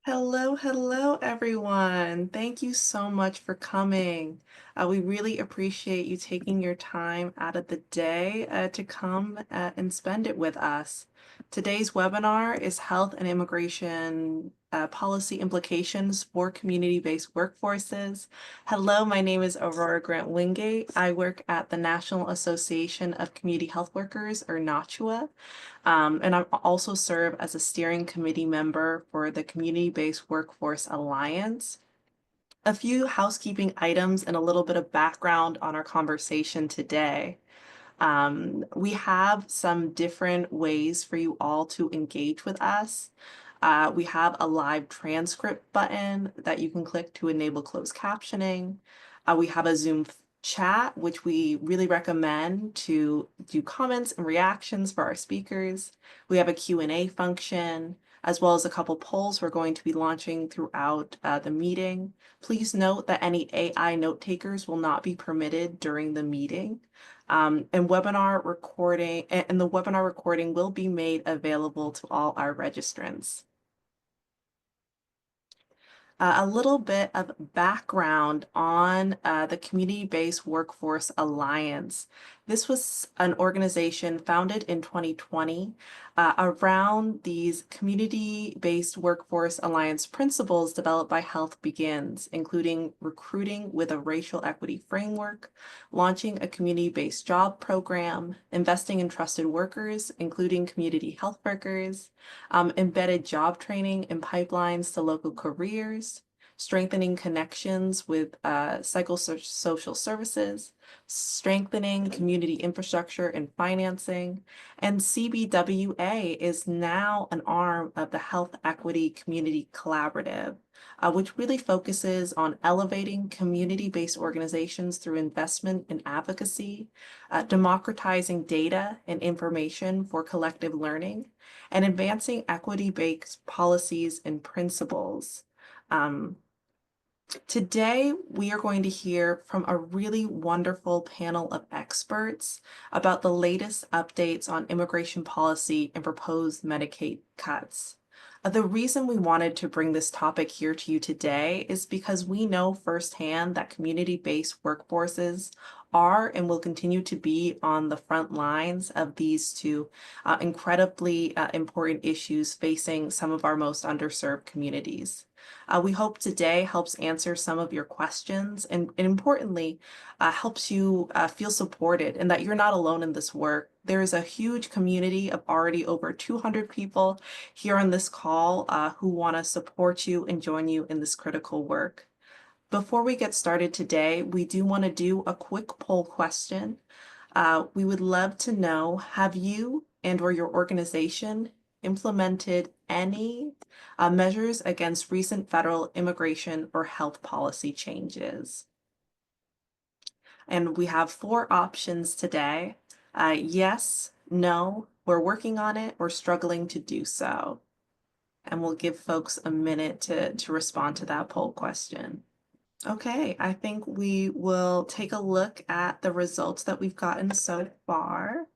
Hello, hello, everyone. Thank you so much for coming. We really appreciate you taking your time out of the day to come and spend it with us. Today's webinar is Health and Immigration Policy Implications for Community-Based Workforces. Hello, my name is Aurora Grant Wingate. I work at the National Association of Community Health Workers, or NACHWA. And I also serve as a steering committee member for the Community-Based Workforce Alliance. A few housekeeping items and a little bit of background on our conversation today. We have some different ways for you all to engage with us. We have a live transcript button that you can click to enable closed captioning. We have a Zoom chat, which we really recommend to do comments and reactions for our speakers. We have a Q&A function, as well as a couple polls we're going to be launching throughout the meeting. Please note that any AI note takers will not be permitted during the meeting. And the webinar recording will be made available to all our registrants. A little bit of background on the Community-Based Workforce Alliance. This was an organization founded in 2020 around these community-based workforce alliance principles developed by Health Begins, including recruiting with a racial equity framework, launching a community-based job program, investing in trusted workers, including community health workers, embedded job training and pipelines to local careers, strengthening connections with psychosocial services, strengthening community infrastructure and financing, and CBWA is now an arm of the Health Equity Community Collaborative, which really focuses on elevating community-based organizations through investment in advocacy, democratizing data and information for collective learning, and advancing equity-based policies and principles. Today, we are going to hear from a really wonderful panel of experts about the latest updates on immigration policy and proposed Medicaid cuts. The reason we wanted to bring this topic here to you today is because we know firsthand that community-based workforces are and will continue to be on the front lines of these two incredibly important issues facing some of our most underserved communities. We hope today helps answer some of your questions and importantly, helps you feel supported and that you're not alone in this work. There is a huge community of already over 200 people here on this call who want to support you and join you in this critical work. Before we get started today, we do want to do a quick poll question. We would love to know, have you and or your organization implemented any measures against recent federal immigration or health policy changes? And we have 4 options today. Yes, no, we're working on it, or struggling to do so. And we'll give folks a minute to respond to that poll question. Okay, I think we will take a look at the results that we've gotten so far.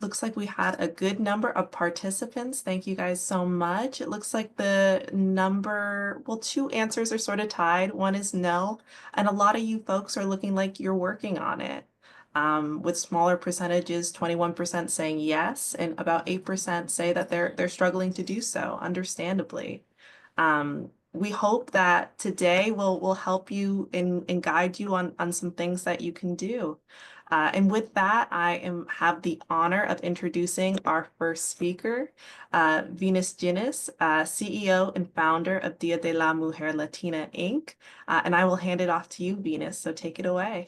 Looks like we had a good number of participants. Thank you guys so much. It looks like the number, well, 2 answers are sort of tied. One is no, and a lot of you folks are looking like you're working on it. With smaller percentages, 21% saying yes, and about 8% say that they're struggling to do so, understandably. We hope that today will help you and guide you on some things that you can do. And with that, have the honor of introducing our first speaker, Venus Ginnis, CEO and founder of Dia de la Mujer Latina, Inc. And I will hand it off to you, Venus, so take it away.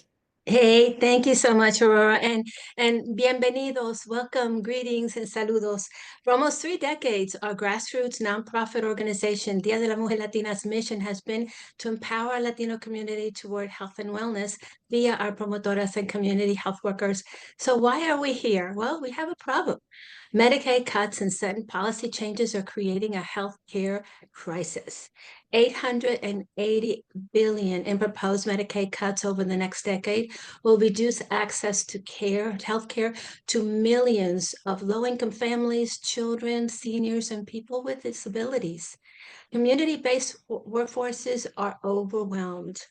Hey, thank you so much, Aurora, and bienvenidos, welcome, greetings, and saludos. For almost 3 decades, our grassroots nonprofit organization, Dia de la Mujer Latina's mission has been to empower our Latino community toward health and wellness via our promotoras and community health workers. So why are we here? Well, we have a problem. Medicaid cuts and sudden policy changes are creating a healthcare crisis. 880 billion in proposed Medicaid cuts over the next decade will reduce access to healthcare to millions of low-income families, children, seniors, and people with disabilities. Community-based workforces are overwhelmed.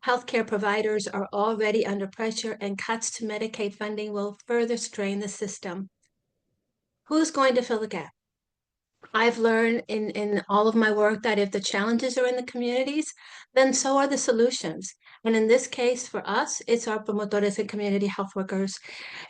Healthcare providers are already under pressure, and cuts to Medicaid funding will further strain the system. Who's going to fill the gap? I've learned in all of my work that if the challenges are in the communities, then so are the solutions. And in this case, for us, it's our promotores and community health workers.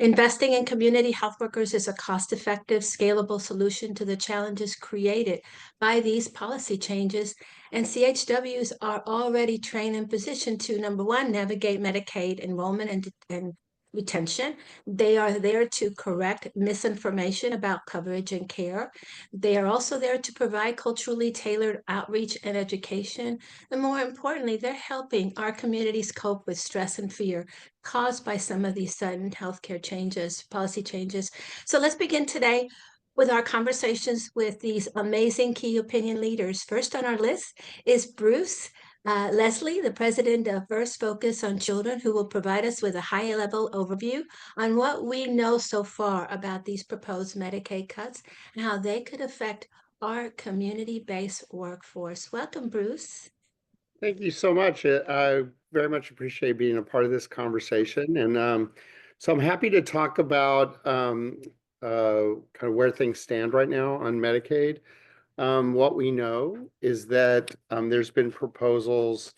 Investing in community health workers is a cost-effective, scalable solution to the challenges created by these policy changes. And CHWs are already trained and positioned to, number one, navigate Medicaid enrollment and retention. They are there to correct misinformation about coverage and care. They are also there to provide culturally tailored outreach and education. And more importantly, they're helping our communities cope with stress and fear caused by some of these sudden healthcare changes, policy changes. So let's begin today with our conversations with these amazing key opinion leaders. First on our list is Bruce Lesley, the president of First Focus on Children, who will provide us with a high-level overview on what we know so far about these proposed Medicaid cuts and how they could affect our community-based workforce. Welcome, Bruce. Thank you so much. I very much appreciate being a part of this conversation. And so I'm happy to talk about kind of where things stand right now on Medicaid. What we know is that there's been proposals,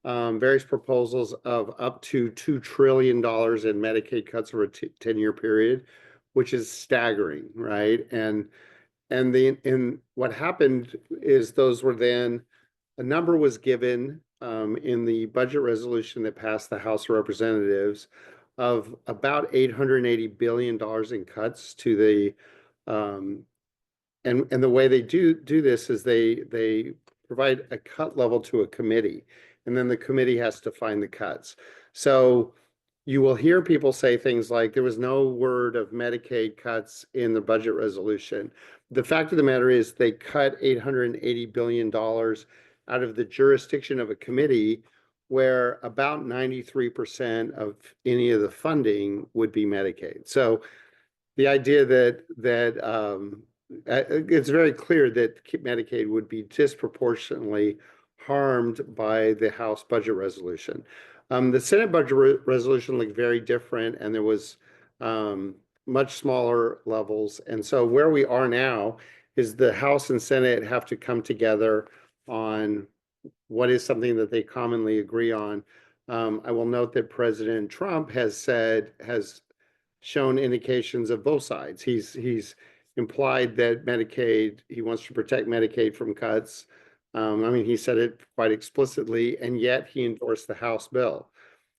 various proposals of up to $2 trillion in Medicaid cuts over a 10-year period, which is staggering, right? And what happened is those were then a number was given in the budget resolution that passed the House of Representatives of about $880 billion in cuts to the and the way they do this is they provide a cut level to a committee, and then the committee has to find the cuts. So you will hear people say things like there was no word of Medicaid cuts in the budget resolution. The fact of the matter is they cut $880 billion out of the jurisdiction of a committee where about 93% of any of the funding would be Medicaid. So the idea that it's very clear that Medicaid would be disproportionately harmed by the House budget resolution. The Senate budget resolution looked very different, and there was much smaller levels. And so where we are now is the House and Senate have to come together on what is something that they commonly agree on. I will note that President Trump has shown indications of both sides. He's implied that he wants to protect Medicaid from cuts. I mean, he said it quite explicitly, and yet he endorsed the House bill.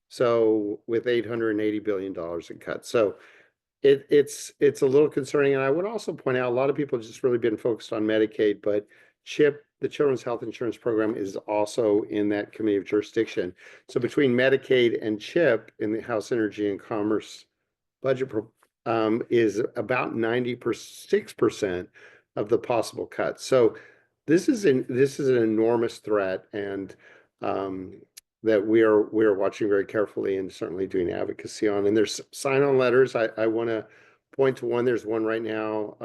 So with $880 billion in cuts. So it's a little concerning. And I would also point out a lot of people have just really been focused on Medicaid, but CHIP, the Children's Health Insurance Program, is also in that committee of jurisdiction. So between Medicaid and CHIP in the House Energy and Commerce budget is about 96% of the possible cuts. So this is an enormous threat, and that we are watching very carefully and certainly doing advocacy on. And there's sign-on letters. I want to point to one. There's one right now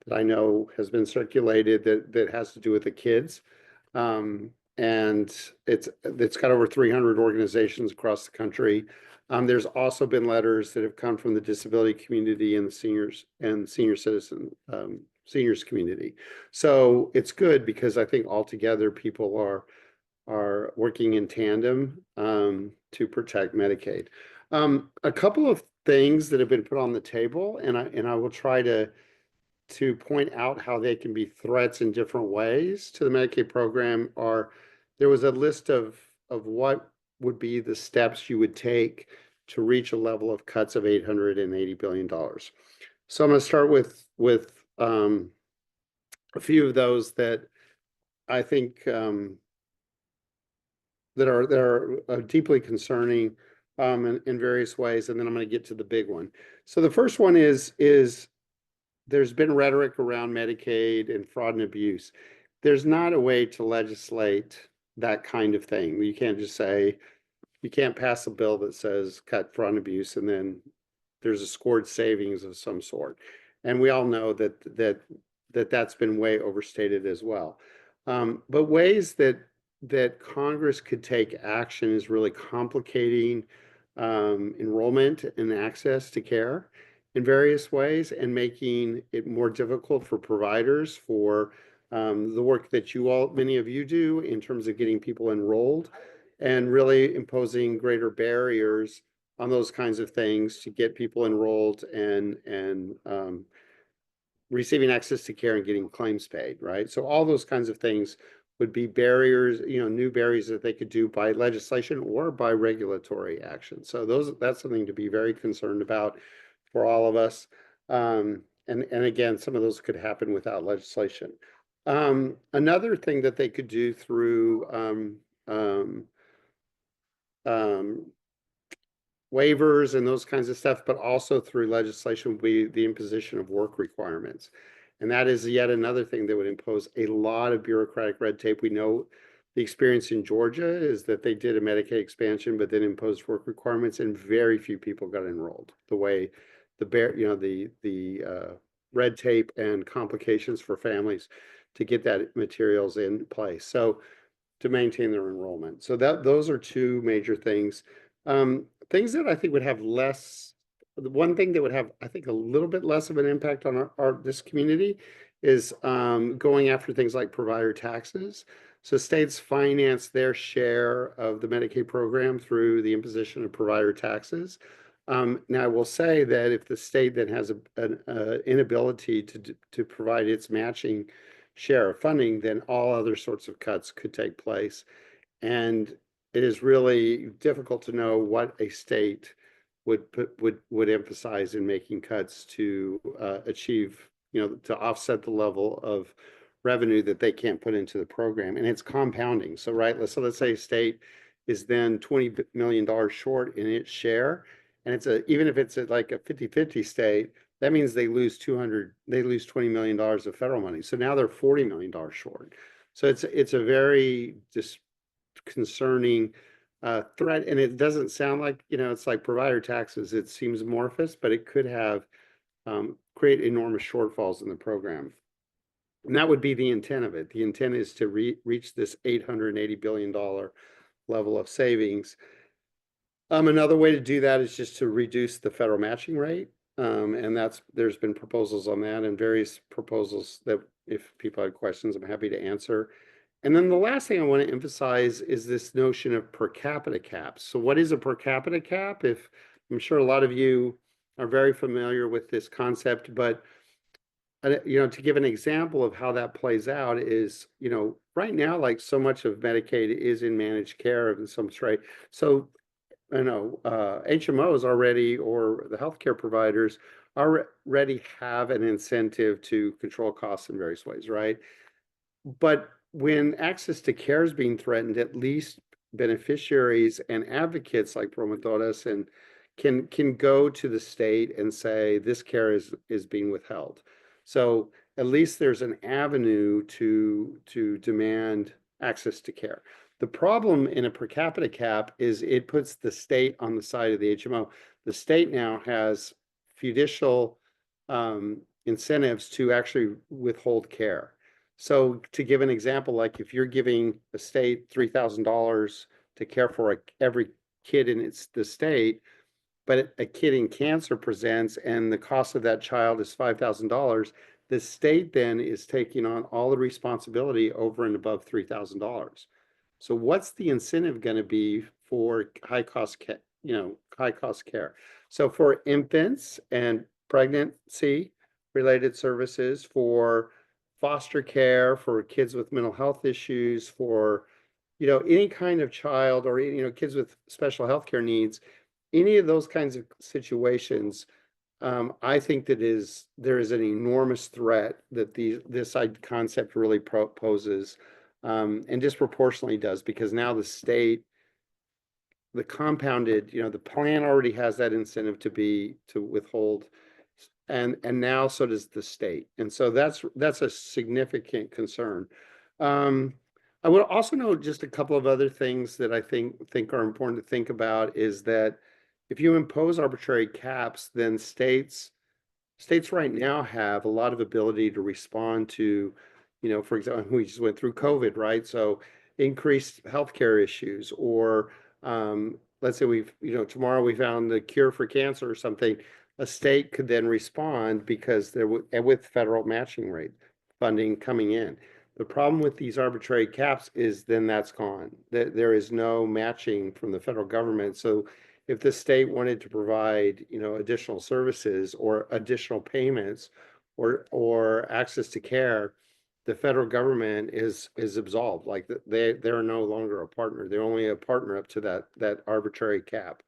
that I know has been circulated that has to do with the kids. And it's got over 300 organizations across the country. There's also been letters that have come from the disability community and the seniors community. So it's good because I think altogether people are working in tandem to protect Medicaid. A couple of things that have been put on the table, and I will try to point out how they can be threats in different ways to the Medicaid program. There was a list of what would be the steps you would take to reach a level of cuts of $880 billion. So I'm going to start with a few of those that I think that are deeply concerning in various ways, and then I'm going to get to the big one. So the first one is there's been rhetoric around Medicaid and fraud and abuse. There's not a way to legislate that kind of thing. You can't just say, you can't pass a bill that says cut fraud and abuse and then there's a scored savings of some sort. And we all know that's been way overstated as well. But ways that Congress could take action is really complicating enrollment and access to care in various ways and making it more difficult for providers for the work that many of you do in terms of getting people enrolled and really imposing greater barriers on those kinds of things to get people enrolled and receiving access to care and getting claims paid, right? So all those kinds of things would be barriers, new barriers that they could do by legislation or by regulatory action. So that's something to be very concerned about for all of us. And again, some of those could happen without legislation. Another thing that they could do through waivers and those kinds of stuff, but also through legislation would be the imposition of work requirements. And that is yet another thing that would impose a lot of bureaucratic red tape. We know the experience in Georgia is that they did a Medicaid expansion, but then imposed work requirements, and very few people got enrolled. The way the red tape and complications for families to get that materials in place. So to maintain their enrollment. So those are two major things. Things that I think would have the one thing that would have, I think, a little bit less of an impact on this community is going after things like provider taxes. So states finance their share of the Medicaid program through the imposition of provider taxes. Now, I will say that if the state then has an inability to provide its matching share of funding, then all other sorts of cuts could take place. And it is really difficult to know what a state would emphasize in making cuts to achieve, to offset the level of revenue that they can't put into the program. And it's compounding. So, right, let's say a state is then $20 million short in its share. And even if it's like a 50-50 state, that means they lose $20 million of federal money. So now they're $40 million short. So it's a very concerning threat, and it doesn't sound like, it's like provider taxes. It seems amorphous, but it could have create enormous shortfalls in the program. And that would be the intent of it. The intent is to reach this $880 billion level of savings. Another way to do that is just to reduce the federal matching rate. And there's been proposals on that and various proposals that if people had questions, I'm happy to answer. And then the last thing I want to emphasize is this notion of per capita caps. So what is a per capita cap? I'm sure a lot of you are very familiar with this concept, but to give an example of how that plays out is, right now, like so much of Medicaid is in managed care of some sort. So HMOs already, or the healthcare providers already have an incentive to control costs in various ways, right? But when access to care is being threatened, at least beneficiaries and advocates like promotoras and can go to the state and say this care is being withheld. So at least there's an avenue to demand access to care. The problem in a per capita cap is it puts the state on the side of the HMO. The state now has judicial incentives to actually withhold care. So to give an example, like if you're giving the state $3,000 to care for every kid in the state, but a kid in cancer presents and the cost of that child is $5,000, the state then is taking on all the responsibility over and above $3,000. So what's the incentive going to be for high cost care? So for infants and pregnancy related services, for foster care, for kids with mental health issues, for any kind of child or kids with special health care needs, any of those kinds of situations, I think there is an enormous threat that this concept really poses, and disproportionately does, because now the state the compounded, the plan already has that incentive to withhold, and now so does the state, and so that's a significant concern. I would also note just a couple of other things that I think are important to think about is that if you impose arbitrary caps, then states right now have a lot of ability to respond to, for example, we just went through COVID, right? So increased healthcare issues, or let's say tomorrow we found the cure for cancer or something, a state could then respond because with federal matching rate funding coming in. The problem with these arbitrary caps is then that's gone. There is no matching from the federal government. So if the state wanted to provide, additional services or additional payments or access to care, the federal government is absolved. Like they're no longer a partner. They're only a partner up to that arbitrary cap.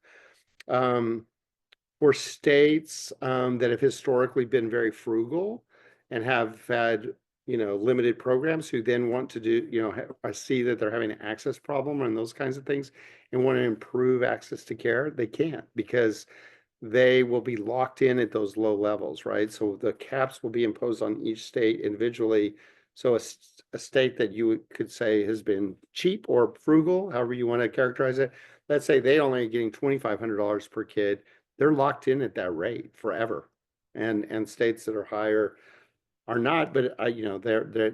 For states that have historically been very frugal and have had limited programs, who then want to do I see that they're having an access problem and those kinds of things and want to improve access to care, they can't, because they will be locked in at those low levels, right? So the caps will be imposed on each state individually. So a state that you could say has been cheap or frugal, however you want to characterize it, let's say they only are getting $2,500 per kid, they're locked in at that rate forever. And states that are higher are not, but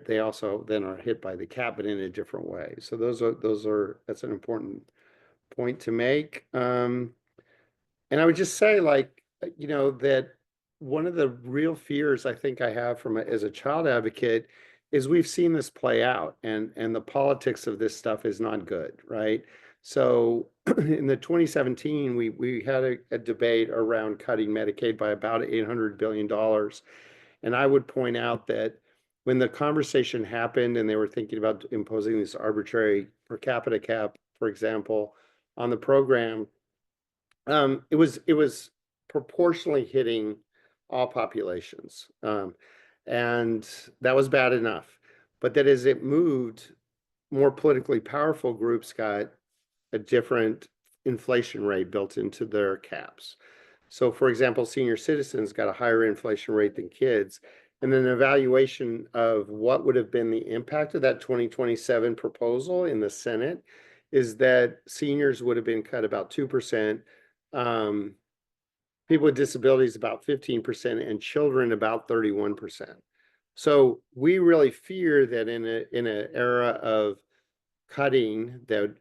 they also then are hit by the cap, but in a different way. So that's an important point to make. And I would just say, that one of the real fears I think I have as a child advocate is we've seen this play out, and the politics of this stuff is not good, right? So in the 2017, we had a debate around cutting Medicaid by about $800 billion. And I would point out that when the conversation happened and they were thinking about imposing this arbitrary per capita cap, for example, on the program, it was proportionally hitting all populations, and that was bad enough. But that as it moved, more politically powerful groups got a different inflation rate built into their caps. So, for example, senior citizens got a higher inflation rate than kids. And then an evaluation of what would have been the impact of that 2027 proposal in the Senate is that seniors would have been cut about 2%, people with disabilities about 15%, and children about 31%. So we really fear that in an era of cutting that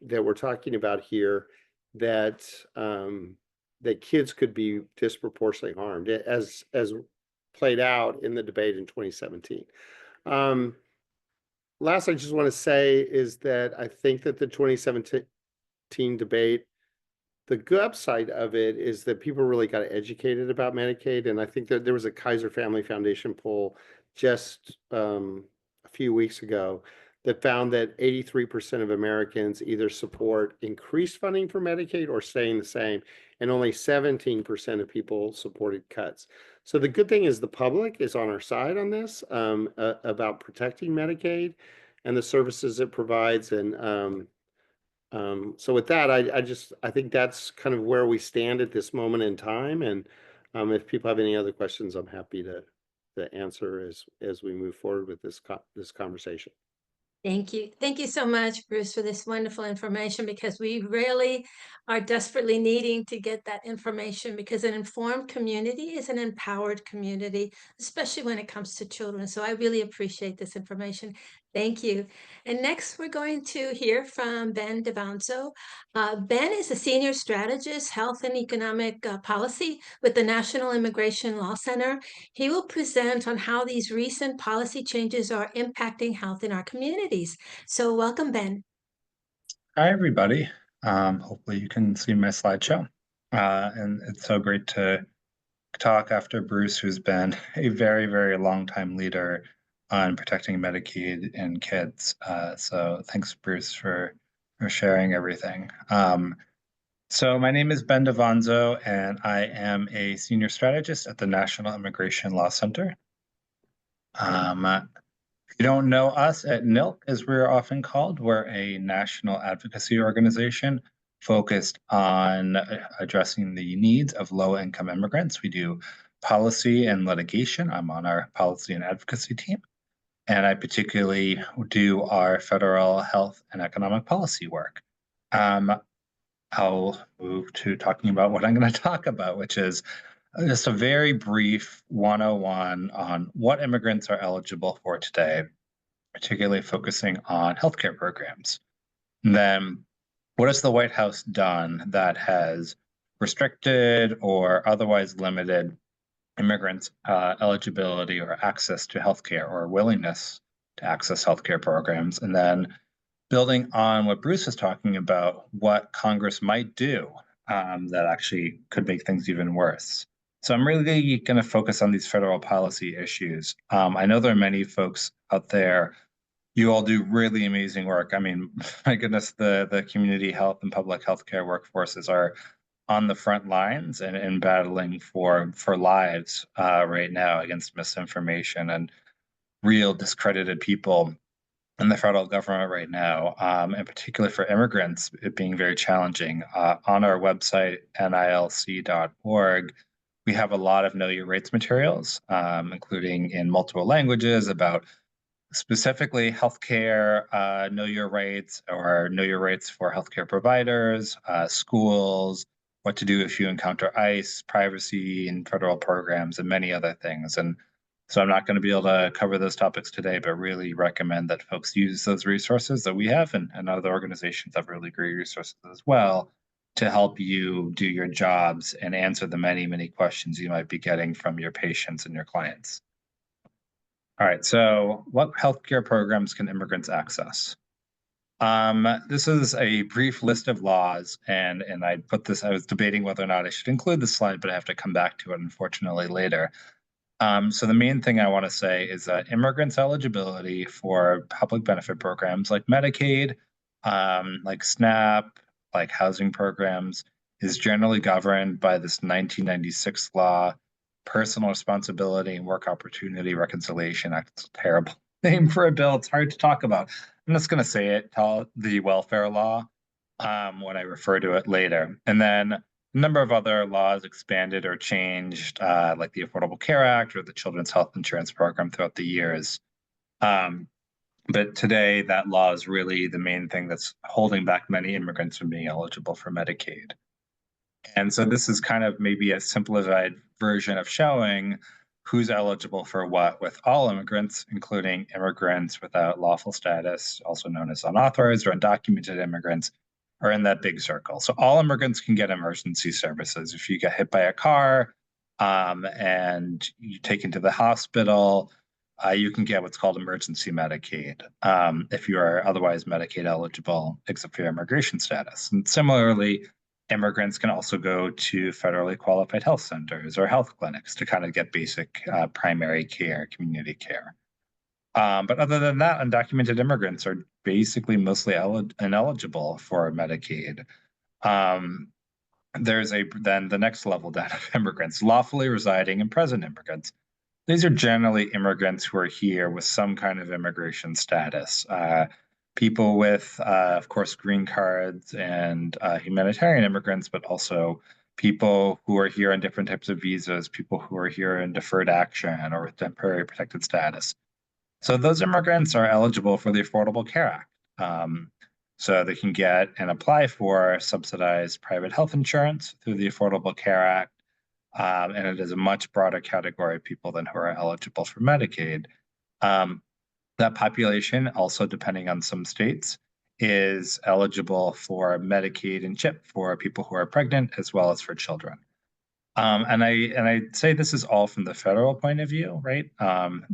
we're talking about here, that that kids could be disproportionately harmed, as played out in the debate in 2017. Last, I just want to say is that I think that the 2017 debate, the good upside of it is that people really got educated about Medicaid. And I think that there was a Kaiser Family Foundation poll just a few weeks ago that found that 83% of Americans either support increased funding for Medicaid or staying the same, and only 17% of people supported cuts. So the good thing is the public is on our side on this, about protecting Medicaid and the services it provides. And so with that, I think that's kind of where we stand at this moment in time. And if people have any other questions, I'm happy to answer as we move forward with this conversation. Thank you. Thank you so much, Bruce, for this wonderful information, because we really are desperately needing to get that information, because an informed community is an empowered community, especially when it comes to children. So I really appreciate this information. Thank you. And next, we're going to hear from Ben Devanzo. Ben is a senior strategist, health and economic policy with the National Immigration Law Center. He will present on how these recent policy changes are impacting health in our communities. So welcome, Ben. Hi, everybody. Hopefully you can see my slideshow. And it's so great to talk after Bruce, who's been a very, very long time leader on protecting Medicaid and kids. So thanks, Bruce, for sharing everything. So my name is Ben Devanzo, and I am a senior strategist at the National Immigration Law Center. If you don't know us at NILC, as we're often called, we're a national advocacy organization focused on addressing the needs of low-income immigrants. We do policy and litigation. I'm on our policy and advocacy team. And I particularly do our federal health and economic policy work. I'll move to talking about what I'm going to talk about, which is just a very brief 101 on what immigrants are eligible for today, particularly focusing on healthcare programs. And then, what has the White House done that has restricted or otherwise limited immigrants' eligibility or access to healthcare or willingness to access healthcare programs? And then, building on what Bruce was talking about, what Congress might do that actually could make things even worse. So I'm really going to focus on these federal policy issues. I know there are many folks out there. You all do really amazing work. I mean, my goodness, the community health and public health care workforces are on the front lines and battling for lives right now against misinformation and real discredited people in the federal government right now, and particularly for immigrants, it being very challenging. On our website, nilc.org, we have a lot of Know Your Rights materials, including in multiple languages about specifically healthcare, Know Your Rights, or Know Your Rights for healthcare providers, schools, what to do if you encounter ICE, privacy in federal programs, and many other things. And so I'm not going to be able to cover those topics today, but really recommend that folks use those resources that we have, and other organizations have really great resources as well to help you do your jobs and answer the many, many questions you might be getting from your patients and your clients. All right, so what healthcare programs can immigrants access? This is a brief list of laws, and I was debating whether or not I should include this slide, but I have to come back to it, unfortunately, later. So the main thing I want to say is that immigrants' eligibility for public benefit programs like Medicaid, like SNAP, like housing programs, is generally governed by this 1996 law, Personal Responsibility and Work Opportunity Reconciliation Act. It's a terrible name for a bill. It's hard to talk about. I'm just going to say it, the welfare law, when I refer to it later. And then a number of other laws expanded or changed, like the Affordable Care Act or the Children's Health Insurance Program throughout the years. But today, that law is really the main thing that's holding back many immigrants from being eligible for Medicaid. And so this is kind of maybe a simplified version of showing who's eligible for what with all immigrants, including immigrants without lawful status, also known as unauthorized or undocumented immigrants, are in that big circle. So all immigrants can get emergency services. If you get hit by a car and you taken to the hospital, you can get what's called emergency Medicaid if you are otherwise Medicaid eligible, except for your immigration status. And similarly, immigrants can also go to federally qualified health centers or health clinics to kind of get basic primary care, community care. But other than that, undocumented immigrants are basically mostly ineligible for Medicaid. There's then the next level down of immigrants, lawfully residing and present immigrants. These are generally immigrants who are here with some kind of immigration status. People with, of course, green cards and humanitarian immigrants, but also people who are here on different types of visas, people who are here in deferred action or with temporary protected status. So those immigrants are eligible for the Affordable Care Act. So they can get and apply for subsidized private health insurance through the Affordable Care Act. And it is a much broader category of people than who are eligible for Medicaid. That population, also depending on some states, is eligible for Medicaid and CHIP for people who are pregnant as well as for children. And I say this is all from the federal point of view, right?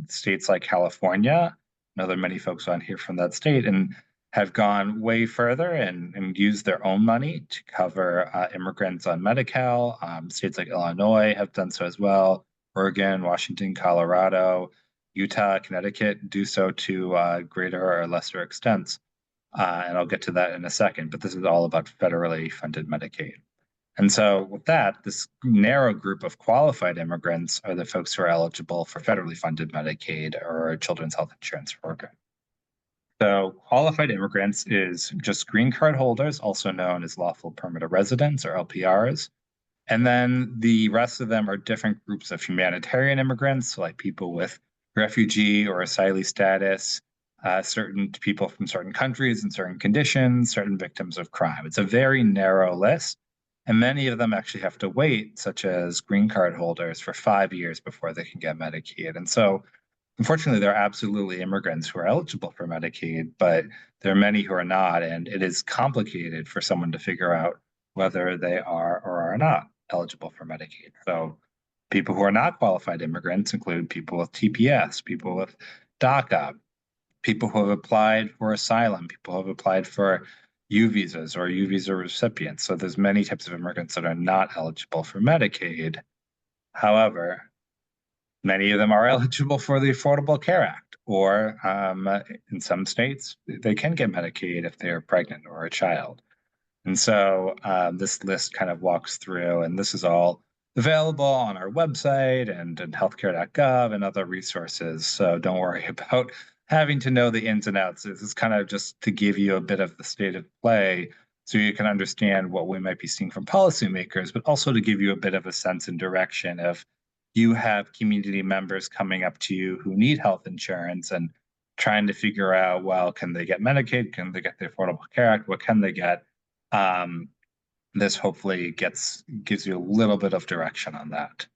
States like California, I know there are many folks on here from that state, and have gone way further and used their own money to cover immigrants on Medi-Cal. States like Illinois have done so as well. Oregon, Washington, Colorado, Utah, Connecticut do so to greater or lesser extents. And I'll get to that in a second, but this is all about federally funded Medicaid. And so with that, this narrow group of qualified immigrants are the folks who are eligible for federally funded Medicaid or Children's Health Insurance Program. So qualified immigrants is just green card holders, also known as lawful permanent residents or LPRs. And then the rest of them are different groups of humanitarian immigrants, like people with refugee or asylee status, certain people from certain countries and certain conditions, certain victims of crime. It's a very narrow list. And many of them actually have to wait, such as green card holders, for 5 years before they can get Medicaid. And so unfortunately, there are absolutely immigrants who are eligible for Medicaid, but there are many who are not, and it is complicated for someone to figure out whether they are or are not eligible for Medicaid. So people who are not qualified immigrants include people with TPS, people with DACA, people who have applied for asylum, people who have applied for U visas or U visa recipients. So there's many types of immigrants that are not eligible for Medicaid. However, many of them are eligible for the Affordable Care Act, or in some states, they can get Medicaid if they're pregnant or a child. And so this list kind of walks through, and this is all available on our website and healthcare.gov and other resources. So don't worry about having to know the ins and outs. This is kind of just to give you a bit of the state of play so you can understand what we might be seeing from policymakers, but also to give you a bit of a sense and direction of you have community members coming up to you who need health insurance and trying to figure out, well, can they get Medicaid? Can they get the Affordable Care Act? What can they get? This hopefully gives you a little bit of direction on that.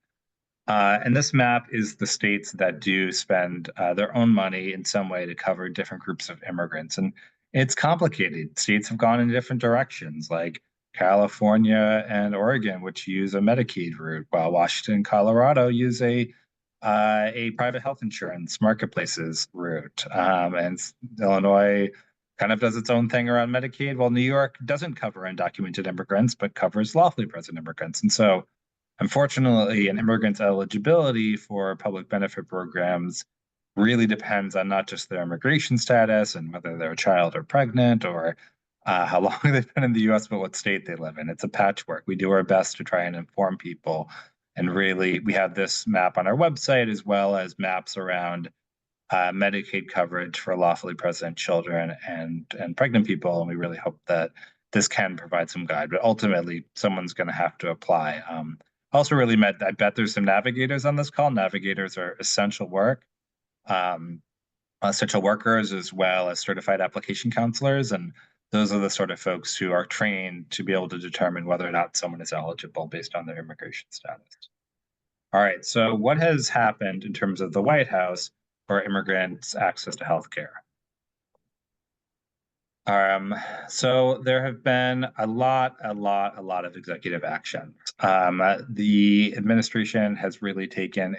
And this map is the states that do spend their own money in some way to cover different groups of immigrants. And it's complicated. States have gone in different directions, like California and Oregon, which use a Medicaid route, while Washington and Colorado use a private health insurance marketplaces route. And Illinois kind of does its own thing around Medicaid, while New York doesn't cover undocumented immigrants, but covers lawfully present immigrants. And so, unfortunately, an immigrant's eligibility for public benefit programs really depends on not just their immigration status and whether they're a child or pregnant or how long they've been in the US, but what state they live in. It's a patchwork. We do our best to try and inform people. And really, we have this map on our website as well as maps around Medicaid coverage for lawfully present children and pregnant people. And we really hope that this can provide some guide, but ultimately someone's going to have to apply. Also really I bet there's some navigators on this call. Navigators are essential workers as well as certified application counselors. And those are the sort of folks who are trained to be able to determine whether or not someone is eligible based on their immigration status. All right, so what has happened in terms of the White House for immigrants' access to healthcare? So there have been a lot of executive actions. The administration has really taken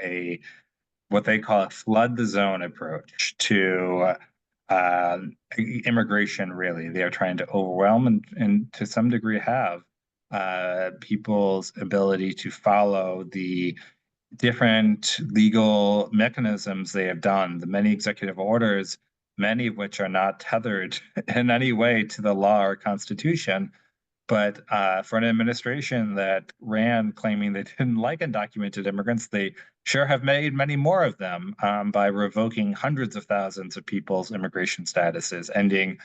what they call a flood the zone approach to immigration. Really, they are trying to overwhelm and to some degree have people's ability to follow the different legal mechanisms they have done, the many executive orders, many of which are not tethered in any way to the law or constitution. But for an administration that ran claiming they didn't like undocumented immigrants, they sure have made many more of them by revoking hundreds of thousands of people's immigration statuses, ending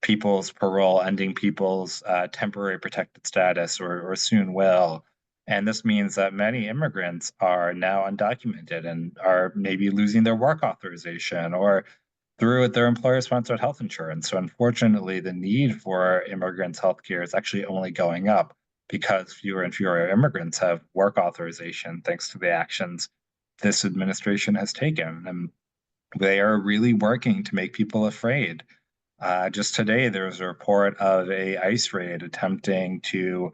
people's parole, ending people's temporary protected status, or soon will. And this means that many immigrants are now undocumented and are maybe losing their work authorization or through their employer-sponsored health insurance. So unfortunately, the need for immigrants' healthcare is actually only going up because fewer and fewer immigrants have work authorization thanks to the actions this administration has taken. And they are really working to make people afraid. Just today, there was a report of a ICE raid attempting to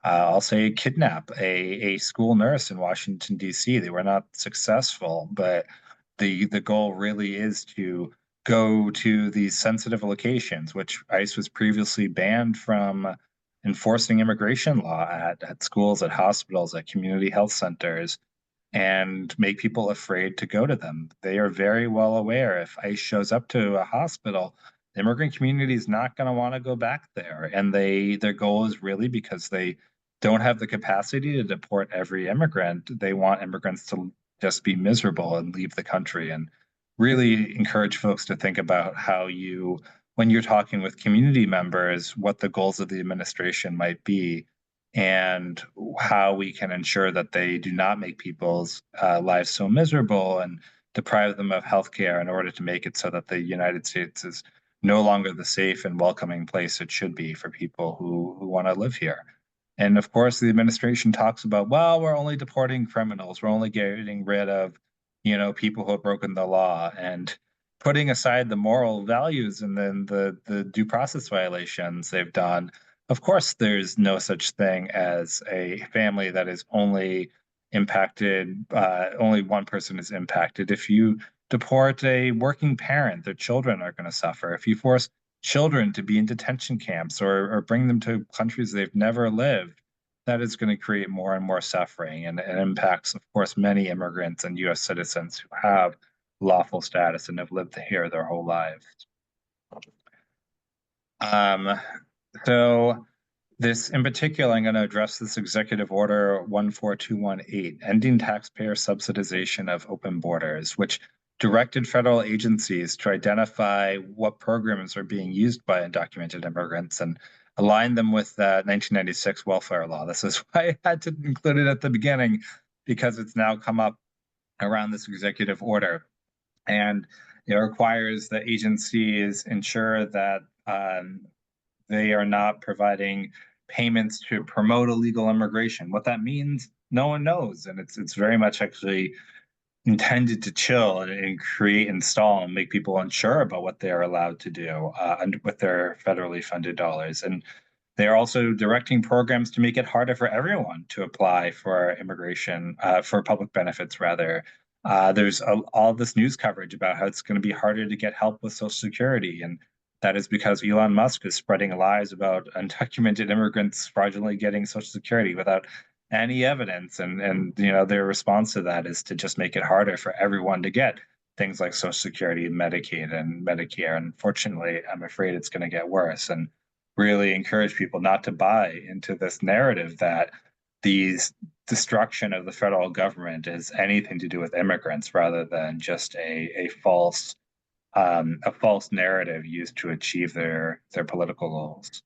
I'll say kidnap a school nurse in Washington, D.C. They were not successful, but the goal really is to go to these sensitive locations, which ICE was previously banned from enforcing immigration law at schools, at hospitals, at community health centers, and make people afraid to go to them. They are very well aware if ICE shows up to a hospital, the immigrant community is not going to want to go back there. And their goal is really because they don't have the capacity to deport every immigrant. They want immigrants to just be miserable and leave the country. And really encourage folks to think about how when you're talking with community members, what the goals of the administration might be, and how we can ensure that they do not make people's lives so miserable and deprive them of healthcare in order to make it so that the United States is no longer the safe and welcoming place it should be for people who want to live here. And of course, the administration talks about, well, we're only deporting criminals, we're only getting rid of people who have broken the law, and putting aside the moral values and then the due process violations they've done. Of course, there's no such thing as a family that is only impacted, only one person is impacted. If you deport a working parent, their children are going to suffer. If you force children to be in detention camps or bring them to countries they've never lived, that is going to create more and more suffering, and it impacts, of course, many immigrants and U.S. citizens who have lawful status and have lived here their whole lives. So this, in particular, I'm going to address this Executive Order 14218, ending taxpayer subsidization of open borders, which directed federal agencies to identify what programs are being used by undocumented immigrants and align them with the 1996 welfare law. This is why I had to include it at the beginning, because it's now come up around this executive order. And it requires that agencies ensure that they are not providing payments to promote illegal immigration. What that means, no one knows. And it's very much actually intended to chill and create and stall and make people unsure about what they are allowed to do with their federally funded dollars. And they're also directing programs to make it harder for everyone to apply for immigration, for public benefits, rather. There's all this news coverage about how it's going to be harder to get help with Social Security. And that is because Elon Musk is spreading lies about undocumented immigrants fraudulently getting Social Security without any evidence. And their response to that is to just make it harder for everyone to get things like Social Security, Medicaid, and Medicare. And unfortunately, I'm afraid it's going to get worse. And really encourage people not to buy into this narrative that these destruction of the federal government is anything to do with immigrants, rather than just a false narrative used to achieve their political goals.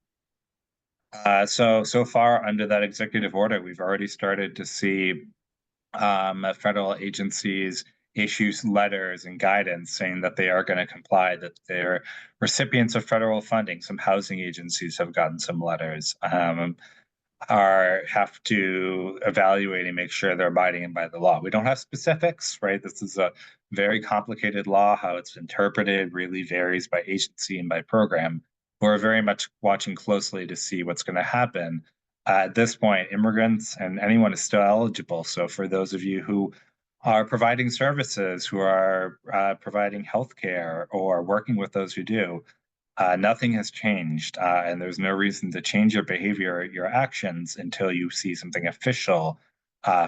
So far under that executive order, we've already started to see federal agencies issue letters and guidance saying that they are going to comply, that they're recipients of federal funding. Some housing agencies have gotten some letters, have to evaluate and make sure they're abiding by the law. We don't have specifics, right? This is a very complicated law. How it's interpreted really varies by agency and by program. We're very much watching closely to see what's going to happen. At this point, immigrants and anyone is still eligible. So for those of you who are providing services, who are providing healthcare or working with those who do, nothing has changed, and there's no reason to change your behavior, your actions, until you see something official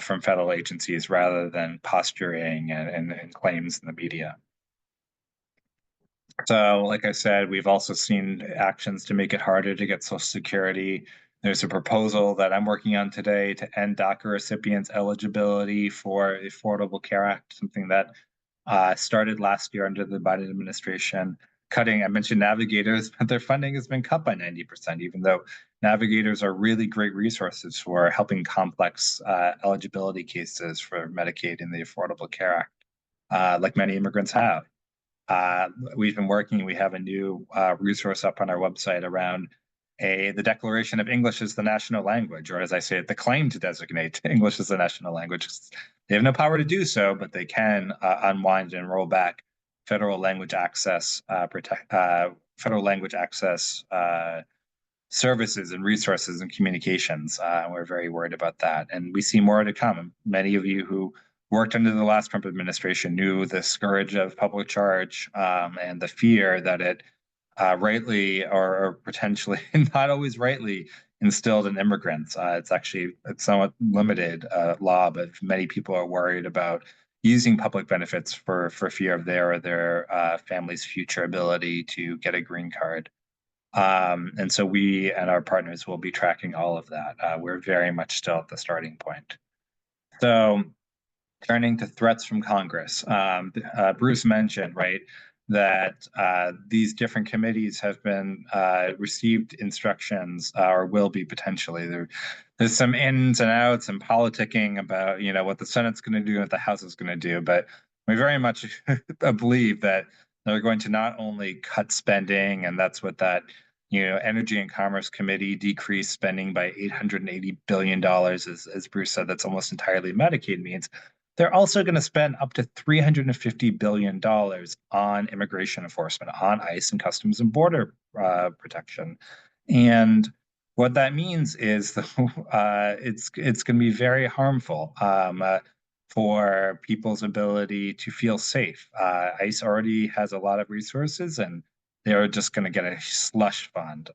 from federal agencies, rather than posturing and claims in the media. So, like I said, we've also seen actions to make it harder to get Social Security. There's a proposal that I'm working on today to end DACA recipients' eligibility for the Affordable Care Act, something that started last year under the Biden administration. I mentioned navigators, but their funding has been cut by 90%, even though navigators are really great resources for helping complex eligibility cases for Medicaid and the Affordable Care Act, like many immigrants have. We have a new resource up on our website around the declaration of English as the national language, or as I say it, the claim to designate English as the national language. They have no power to do so, but they can unwind and roll back federal language access services and resources and communications. We're very worried about that, and we see more to come. Many of you who worked under the last Trump administration knew the scourge of public charge and the fear that it rightly or potentially not always rightly instilled in immigrants. It's somewhat limited law, but many people are worried about using public benefits for fear of their family's future ability to get a green card. And so we and our partners will be tracking all of that. We're very much still at the starting point. So Turning to threats from Congress. Bruce mentioned, right, that these different committees have been received instructions or will be potentially. There's some ins and outs and politicking about, what the Senate's going to do and what the House is going to do, but we very much believe that they're going to not only cut spending, and that's what that Energy and Commerce Committee decreased spending by $880 billion, as Bruce said, that's almost entirely Medicaid means. They're also going to spend up to $350 billion on immigration enforcement, on ICE and Customs and Border protection. And what that means is it's going to be very harmful for people's ability to feel safe. ICE already has a lot of resources, and they're just going to get a slush fund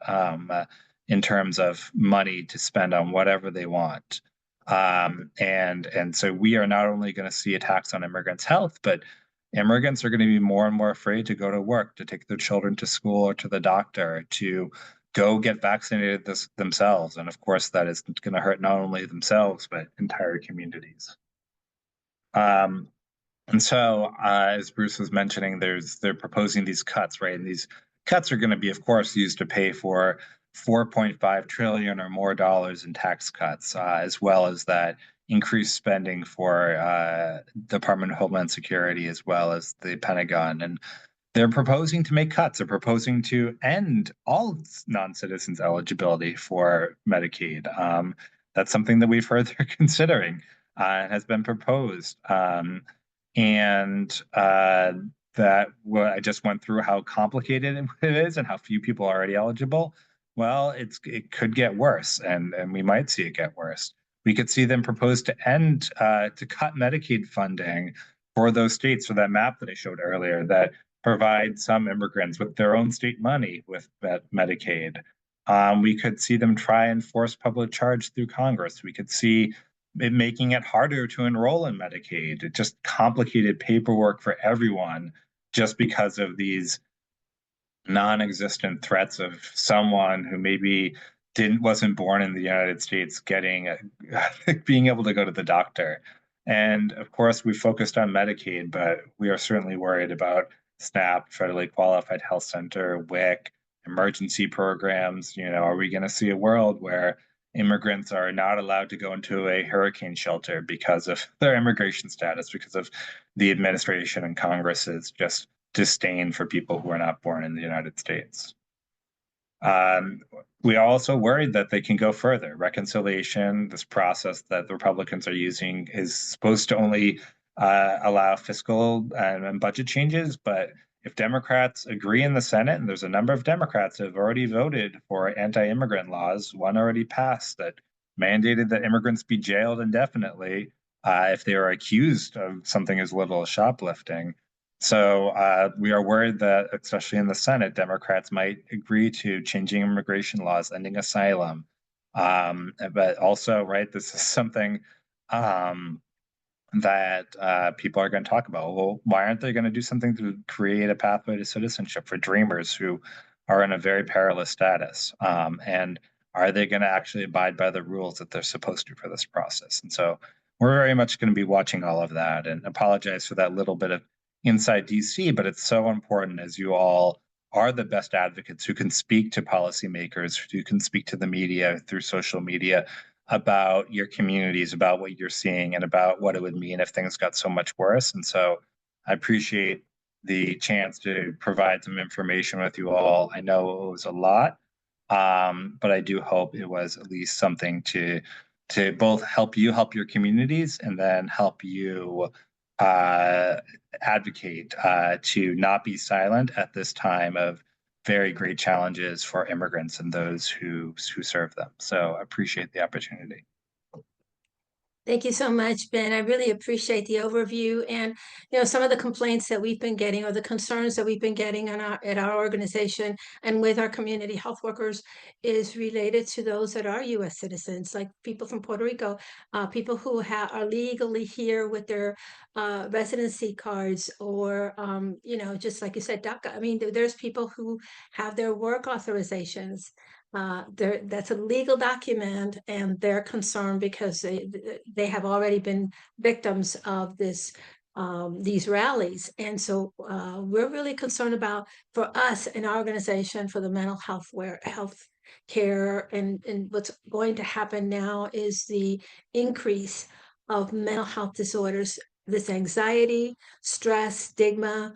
in terms of money to spend on whatever they want. And so we are not only going to see attacks on immigrants' health, but immigrants are going to be more and more afraid to go to work, to take their children to school or to the doctor, to go get vaccinated themselves. And of course, that is going to hurt not only themselves, but entire communities. And so, as Bruce was mentioning, they're proposing these cuts, right? And these cuts are going to be, of course, used to pay for 4.5 trillion or more dollars in tax cuts, as well as that increased spending for Department of Homeland Security, as well as the Pentagon. And they're proposing to make cuts. They're proposing to end all non-citizens' eligibility for Medicaid. That's something that we've heard they're considering and has been proposed. And that I just went through how complicated it is and how few people are already eligible. Well, it could get worse, and we might see it get worse. We could see them propose to cut Medicaid funding for those states, for that map that I showed earlier, that provide some immigrants with their own state money with that Medicaid. We could see them try and force public charge through Congress. We could see it making it harder to enroll in Medicaid. It just complicated paperwork for everyone just because of these non-existent threats of someone who maybe wasn't born in the United States being able to go to the doctor. And of course, we focused on Medicaid, but we are certainly worried about SNAP, Federally Qualified Health Center, WIC, emergency programs. Are we going to see a world where immigrants are not allowed to go into a hurricane shelter because of their immigration status, because of the administration and Congress's just disdain for people who are not born in the United States? We are also worried that they can go further. Reconciliation, this process that the Republicans are using, is supposed to only allow fiscal and budget changes, but if Democrats agree in the Senate, and there's a number of Democrats who have already voted for anti-immigrant laws, one already passed that mandated that immigrants be jailed indefinitely if they are accused of something as little as shoplifting. So we are worried that, especially in the Senate, Democrats might agree to changing immigration laws, ending asylum. But also, right, this is something that people are going to talk about. Well, why aren't they going to do something to create a pathway to citizenship for dreamers who are in a very perilous status? And are they going to actually abide by the rules that they're supposed to for this process? And so we're very much going to be watching all of that, and apologize for that little bit of inside DC, but it's so important, as you all are the best advocates who can speak to policymakers, who can speak to the media through social media about your communities, about what you're seeing, and about what it would mean if things got so much worse. And so I appreciate the chance to provide some information with you all. I know it was a lot, but I do hope it was at least something to both help your communities, and then help you advocate to not be silent at this time of very great challenges for immigrants and those who serve them. So I appreciate the opportunity. Thank you so much, Ben. I really appreciate the overview. And, some of the complaints that we've been getting, or the concerns that we've been getting at our organization and with our community health workers, is related to those that are U.S. citizens, like people from Puerto Rico, people who are legally here with their residency cards, or, just like you said, DACA. I mean, there's people who have their work authorizations. that's a legal document, and they're concerned because they have already been victims of these rallies. And so we're really concerned about, for us in our organization, for the mental health care, and what's going to happen now is the increase of mental health disorders, this anxiety, stress, stigma,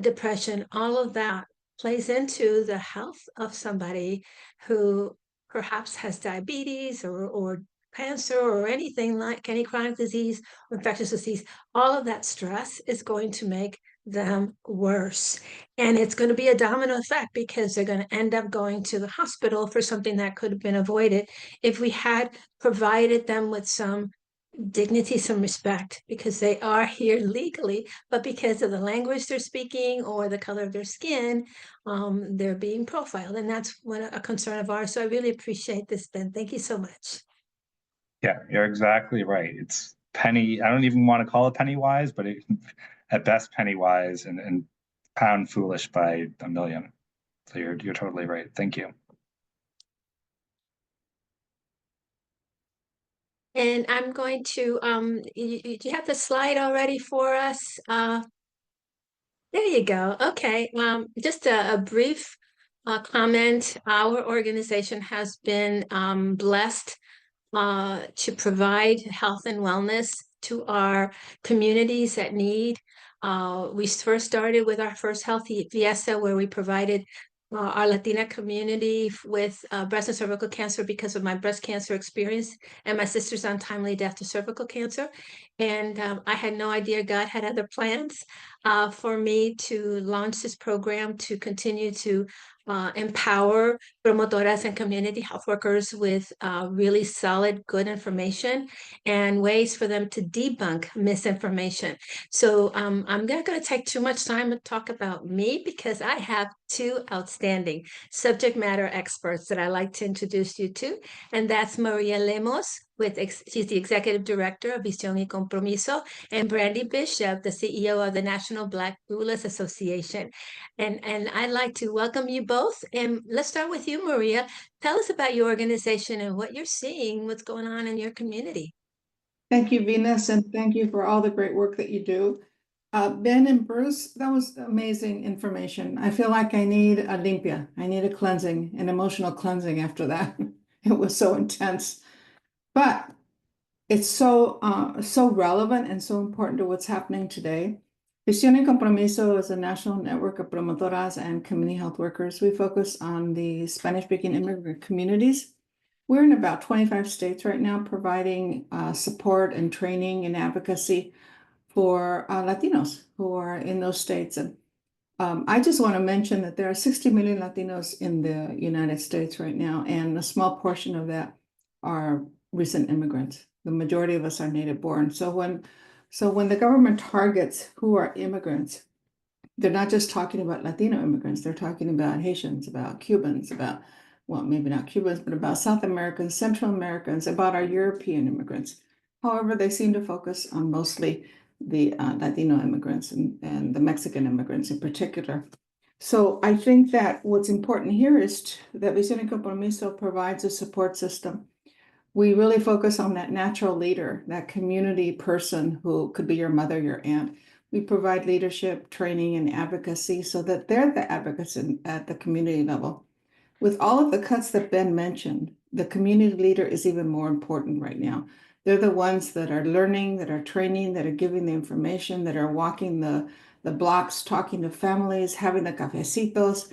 depression, all of that plays into the health of somebody who perhaps has diabetes or cancer or anything, like any chronic disease or infectious disease. All of that stress is going to make them worse. And it's going to be a domino effect, because they're going to end up going to the hospital for something that could have been avoided if we had provided them with some dignity, some respect, because they are here legally, but because of the language they're speaking or the color of their skin, they're being profiled. And that's a concern of ours. So I really appreciate this, Ben. Thank you so much. Yeah, you're exactly right. It's penny. I don't even want to call it penny wise, but at best penny wise, and pound foolish by a million. So you're totally right. Thank you. And I'm going to, do you have the slide already for us? There you go. Okay. Just a brief comment. Our organization has been blessed to provide health and wellness to our communities that need. We first started with our first Healthy Fiesta, where we provided our Latina community with breast and cervical cancer because of my breast cancer experience and my sister's untimely death to cervical cancer. And I had no idea God had other plans for me to launch this program to continue to empower promotoras and community health workers with really solid, good information and ways for them to debunk misinformation. So I'm not going to take too much time to talk about me, because I have two outstanding subject matter experts that I like to introduce you to, and that's Maria Lemus. She's the executive director of Visión y Compromiso, and Brandie Bishop, the CEO of the National Black Doulas Association. And I'd like to welcome you both. And let's start with you, Maria. Tell us about your organization and what you're seeing, what's going on in your community. Thank you, Venus, and thank you for all the great work that you do. Ben and Bruce, that was amazing information. I feel like I need a limpia. I need a cleansing, an emotional cleansing after that. It was so intense. But it's so relevant and so important to what's happening today. Visión y Compromiso is a national network of promotoras and community health workers. We focus on the Spanish-speaking immigrant communities. We're in about 25 states right now, providing support and training and advocacy for Latinos who are in those states. And I just want to mention that there are 60 million Latinos in the United States right now, and a small portion of that are recent immigrants. The majority of us are native born. So when the government targets who are immigrants, they're not just talking about Latino immigrants, they're talking about Haitians, about Cubans, about, well, maybe not Cubans, but about South Americans, Central Americans, about our European immigrants. However, they seem to focus on mostly the Latino immigrants and the Mexican immigrants in particular. So I think that what's important here is that Visión y Compromiso provides a support system. We really focus on that natural leader, that community person who could be your mother, your aunt. We provide leadership, training, and advocacy so that they're the advocates at the community level. With all of the cuts that Ben mentioned, the community leader is even more important right now. They're the ones that are learning, that are training, that are giving the information, that are walking the blocks, talking to families, having the cafecitos,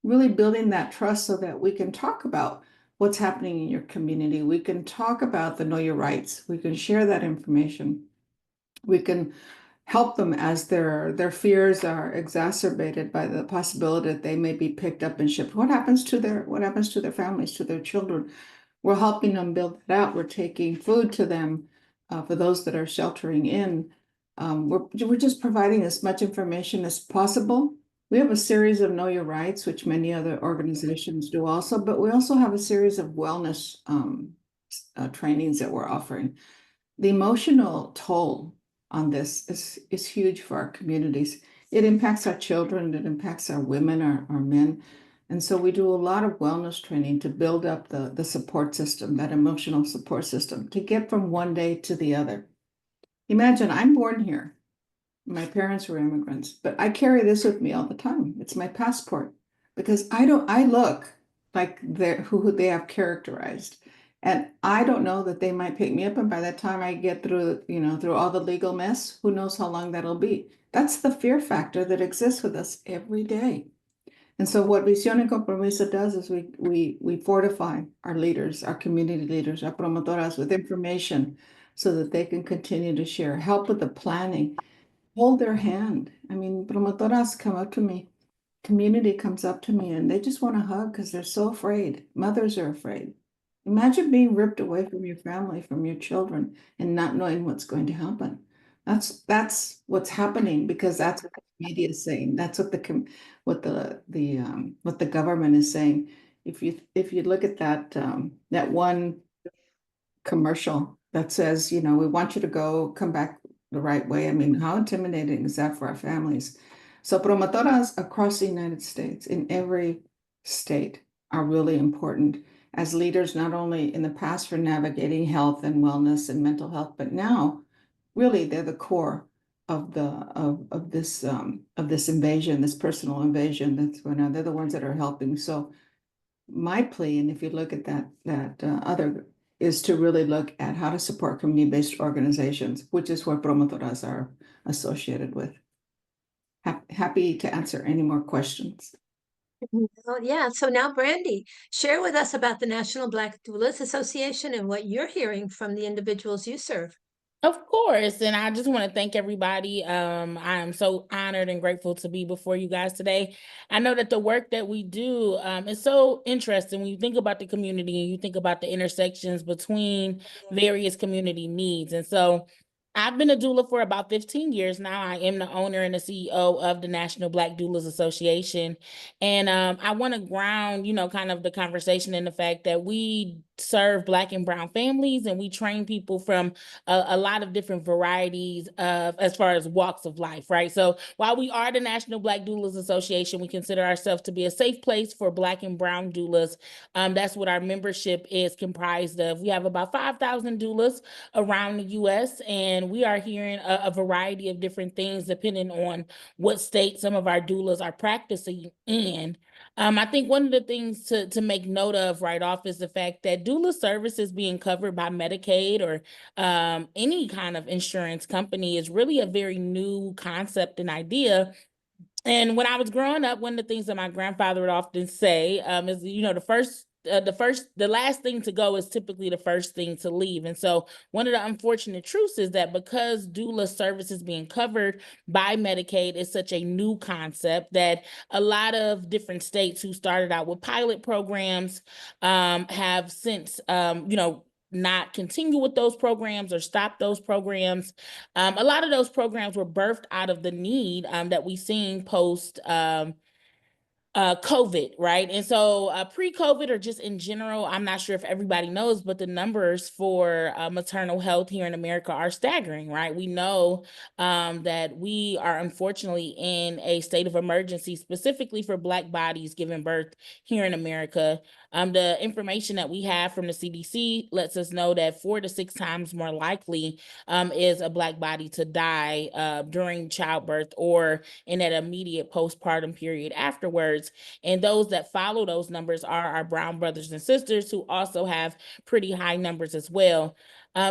really building that trust so that we can talk about what's happening in your community. We can talk about the Know Your Rights. We can share that information. We can help them as their fears are exacerbated by the possibility that they may be picked up and shipped. What happens to their families, to their children? We're helping them build that out. We're taking food to them for those that are sheltering in. We're just providing as much information as possible. We have a series of Know Your Rights, which many other organizations do also, but we also have a series of wellness trainings that we're offering. The emotional toll on this is huge for our communities. It impacts our children, it impacts our women, our men. And so we do a lot of wellness training to build up the support system, that emotional support system, to get from one day to the other. Imagine I'm born here. My parents were immigrants, but I carry this with me all the time. It's my passport because I look like who they have characterized. And I don't know that they might pick me up. And by the time I get through, through all the legal mess, who knows how long that'll be. That's the fear factor that exists with us every day. And so what Visión and Compromiso does is we fortify our leaders, our community leaders, our promotoras with information so that they can continue to share, help with the planning, hold their hand. I mean, promotoras come up to me, community comes up to me, and they just want to hug because they're so afraid. Mothers are afraid. Imagine being ripped away from your family, from your children, and not knowing what's going to happen. That's what's happening because that's what the media is saying. That's what the government is saying. If you look at that one commercial that says, we want you to come back the right way. I mean, how intimidating is that for our families? So promotoras across the United States, in every state, are really important as leaders, not only in the past for navigating health and wellness and mental health, but now really they're the core of this invasion, this personal invasion that's going on. They're the ones that are helping. So my plea, and if you look at that other, is to really look at how to support community-based organizations, which is what promotoras are associated with. Happy to answer any more questions. Well, yeah. So now, Brandie, share with us about the National Black Doulas Association and what you're hearing from the individuals you serve. Of course, and I just want to thank everybody. I am so honored and grateful to be before you guys today. I know that the work that we do is so interesting. When you think about the community and you think about the intersections between various community needs. And so I've been a doula for about 15 years now. I am the owner and the CEO of the National Black Doulas Association. And I want to ground, kind of the conversation in the fact that we serve Black and Brown families and we train people from a lot of different varieties of as far as walks of life, right? So while we are the National Black Doulas Association, we consider ourselves to be a safe place for Black and Brown doulas. That's what our membership is comprised of. We have about 5,000 doulas around the U.S., and we are hearing a variety of different things depending on what state some of our doulas are practicing in. I think one of the things to make note of right off is the fact that doula services being covered by Medicaid or any kind of insurance company is really a very new concept and idea. And when I was growing up, one of the things that my grandfather would often say is, the last thing to go is typically the first thing to leave. And so one of the unfortunate truths is that because doula services being covered by Medicaid is such a new concept that a lot of different states who started out with pilot programs have since, not continue with those programs or stop those programs. A lot of those programs were birthed out of the need that we seen post COVID, right? And so pre-COVID or just in general, I'm not sure if everybody knows, but the numbers for maternal health here in America are staggering, right? We know that we are unfortunately in a state of emergency, specifically for Black bodies giving birth here in America. The information that we have from the CDC lets us know that 4 to 6 times more likely is a Black body to die during childbirth or in that immediate postpartum period afterwards. And those that follow those numbers are our brown brothers and sisters who also have pretty high numbers as well.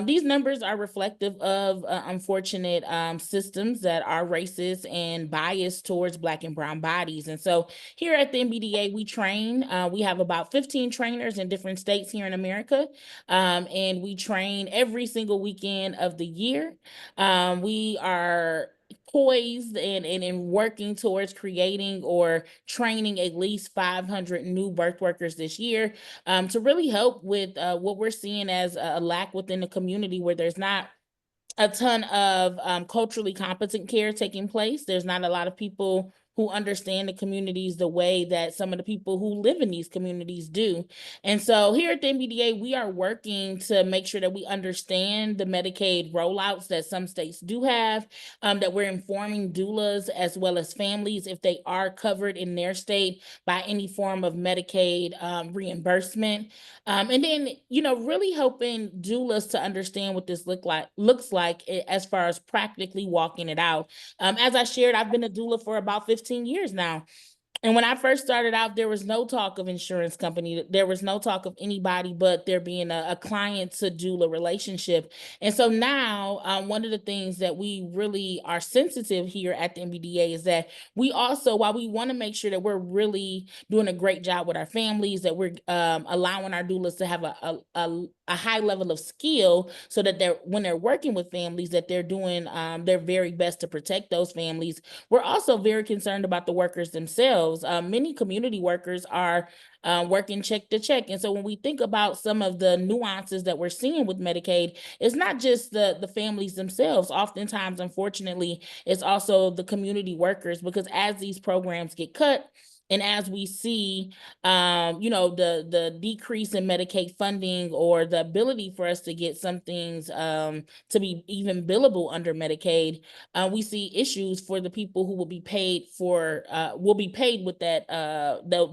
These numbers are reflective of unfortunate systems that are racist and biased towards Black and brown bodies. And so here at the NBDA, we train. We have about 15 trainers in different states here in America, and we train every single weekend of the year. We are poised and working towards creating or training at least 500 new birth workers this year to really help with what we're seeing as a lack within the community where there's not a ton of culturally competent care taking place. There's not a lot of people who understand the communities the way that some of the people who live in these communities do. And so here at the MBDA, we are working to make sure that we understand the Medicaid rollouts that some states do have, that we're informing doulas as well as families if they are covered in their state by any form of Medicaid reimbursement. And then, really helping doulas to understand what this looks like as far as practically walking it out. As I shared, I've been a doula for about 15 years now. And when I first started out, there was no talk of insurance company. There was no talk of anybody but there being a client to doula relationship. And so now, one of the things that we really are sensitive here at the MBDA is that we also, while we want to make sure that we're really doing a great job with our families, that we're allowing our doulas to have a high level of skill so that when they're working with families, that they're doing their very best to protect those families. We're also very concerned about the workers themselves. Many community workers are working check to check. And so when we think about some of the nuances that we're seeing with Medicaid, it's not just the families themselves. Oftentimes, unfortunately, it's also the community workers, because as these programs get cut, and as we see, the decrease in Medicaid funding, or the ability for us to get some things to be even billable under Medicaid, we see issues for the people who will be paid with that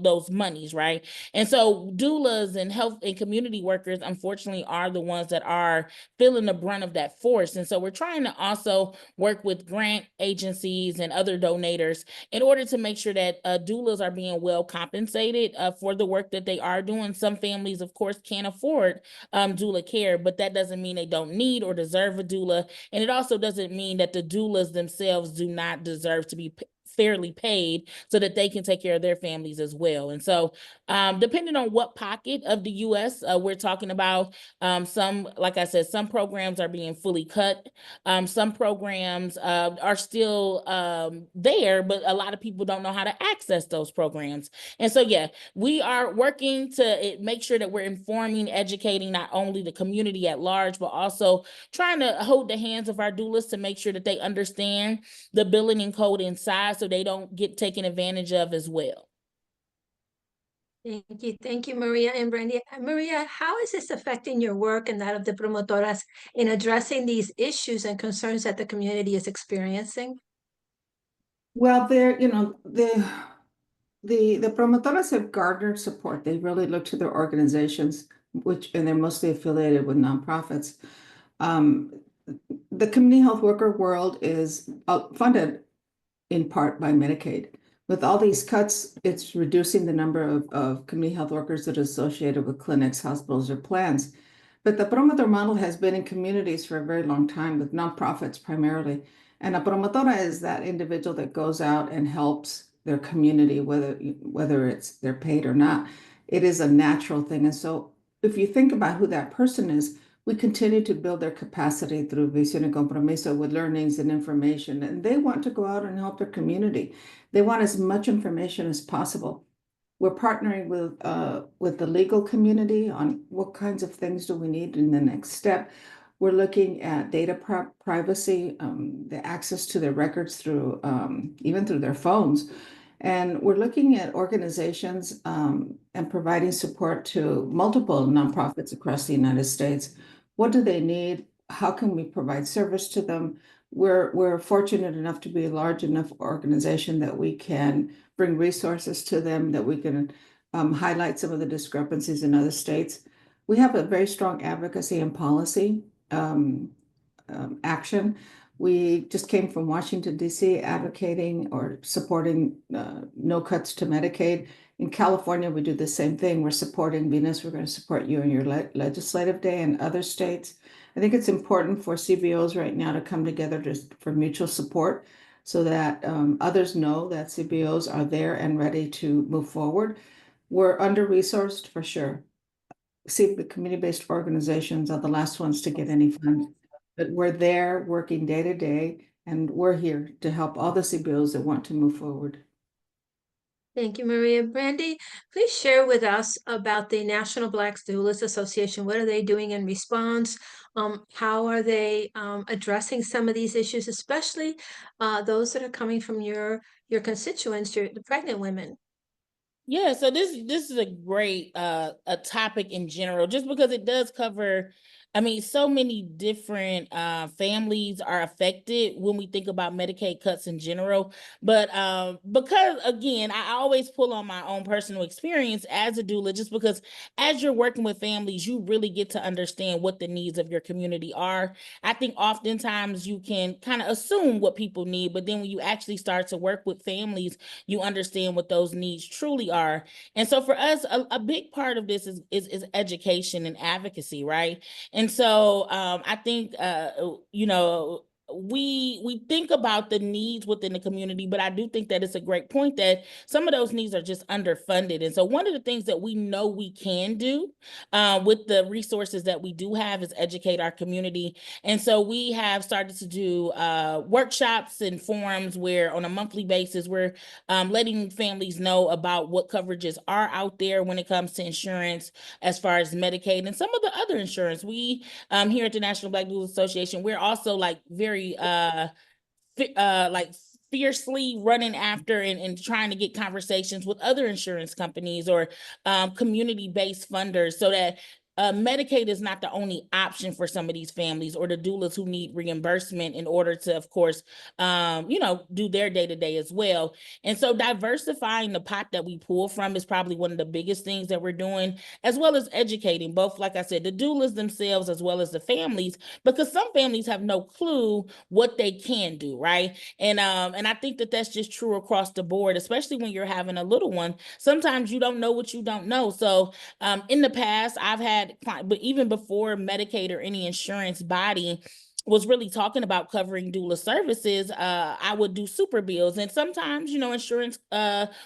those monies, right? And so doulas and health and community workers, unfortunately, are the ones that are feeling the brunt of that force. And so we're trying to also work with grant agencies and other donators in order to make sure that doulas are being well compensated for the work that they are doing. Some families, of course, can't afford doula care, but that doesn't mean they don't need or deserve a doula. And it also doesn't mean that the doulas themselves do not deserve to be fairly paid so that they can take care of their families as well. And so depending on what pocket of the US we're talking about, some, like I said, some programs are being fully cut. Some programs are still there, but a lot of people don't know how to access those programs. And so, yeah, we are working to make sure that we're informing, educating not only the community at large, but also trying to hold the hands of our doulas to make sure that they understand the billing and code inside so they don't get taken advantage of as well. Thank you, Maria and Brandie. Maria, how is this affecting your work and that of the promotoras in addressing these issues and concerns that the community is experiencing? Well, the promotoras have garnered support. They really look to their organizations, and they're mostly affiliated with nonprofits. The community health worker world is funded in part by Medicaid. With all these cuts, it's reducing the number of community health workers that are associated with clinics, hospitals, or plans. But the promotor model has been in communities for a very long time, with nonprofits primarily. And a promotora is that individual that goes out and helps their community, whether they're paid or not. It is a natural thing. And so if you think about who that person is, we continue to build their capacity through Visión and Compromiso with learnings and information. And they want to go out and help their community. They want as much information as possible. We're partnering with the legal community on what kinds of things do we need in the next step. We're looking at data privacy, the access to their records through even through their phones. And we're looking at organizations and providing support to multiple nonprofits across the United States. What do they need? How can we provide service to them? We're fortunate enough to be a large enough organization that we can bring resources to them, that we can highlight some of the discrepancies in other states. We have a very strong advocacy and policy action. We just came from Washington, D.C. advocating or supporting no cuts to Medicaid. In California, we do the same thing. We're supporting Venus. We're going to support you in your legislative day and other states. I think it's important for CBOs right now to come together for mutual support so that others know that CBOs are there and ready to move forward. We're under-resourced for sure. See, the community-based organizations are the last ones to get any funds. But we're there working day to day, and we're here to help all the CBOs that want to move forward. Thank you, Maria. Brandie, please share with us about the National Black Doulas Association. What are they doing in response? How are they addressing some of these issues, especially those that are coming from your constituents, the pregnant women? Yeah, so this is a great a topic in general, just because it does cover, I mean, so many different families are affected when we think about Medicaid cuts in general. But because again, I always pull on my own personal experience as a doula, just because as you're working with families, you really get to understand what the needs of your community are. I think oftentimes you can kind of assume what people need, but then when you actually start to work with families, you understand what those needs truly are. And so for us, a big part of this is education and advocacy, right? And so I think you know, we think about the needs within the community, but I do think that it's a great point that some of those needs are just underfunded. And so one of the things that we know we can do with the resources that we do have is educate our community. And so we have started to do workshops and forums where on a monthly basis we're letting families know about what coverages are out there when it comes to insurance, as far as Medicaid and some of the other insurance. We here at the National Black Doulas Association, we're also like very like fiercely running after and trying to get conversations with other insurance companies or community-based funders, so that Medicaid is not the only option for some of these families or the doulas who need reimbursement in order to, of course, you know, do their day-to-day as well. And so diversifying the pot that we pull from is probably one of the biggest things that we're doing, as well as educating both, like I said, the doulas themselves as well as the families, because some families have no clue what they can do, right? And I think that that's just true across the board, especially when you're having a little one. Sometimes you don't know what you don't know. So in the past, I've had, but even before Medicaid or any insurance body was really talking about covering doula services, I would do super bills. And sometimes, you know, insurance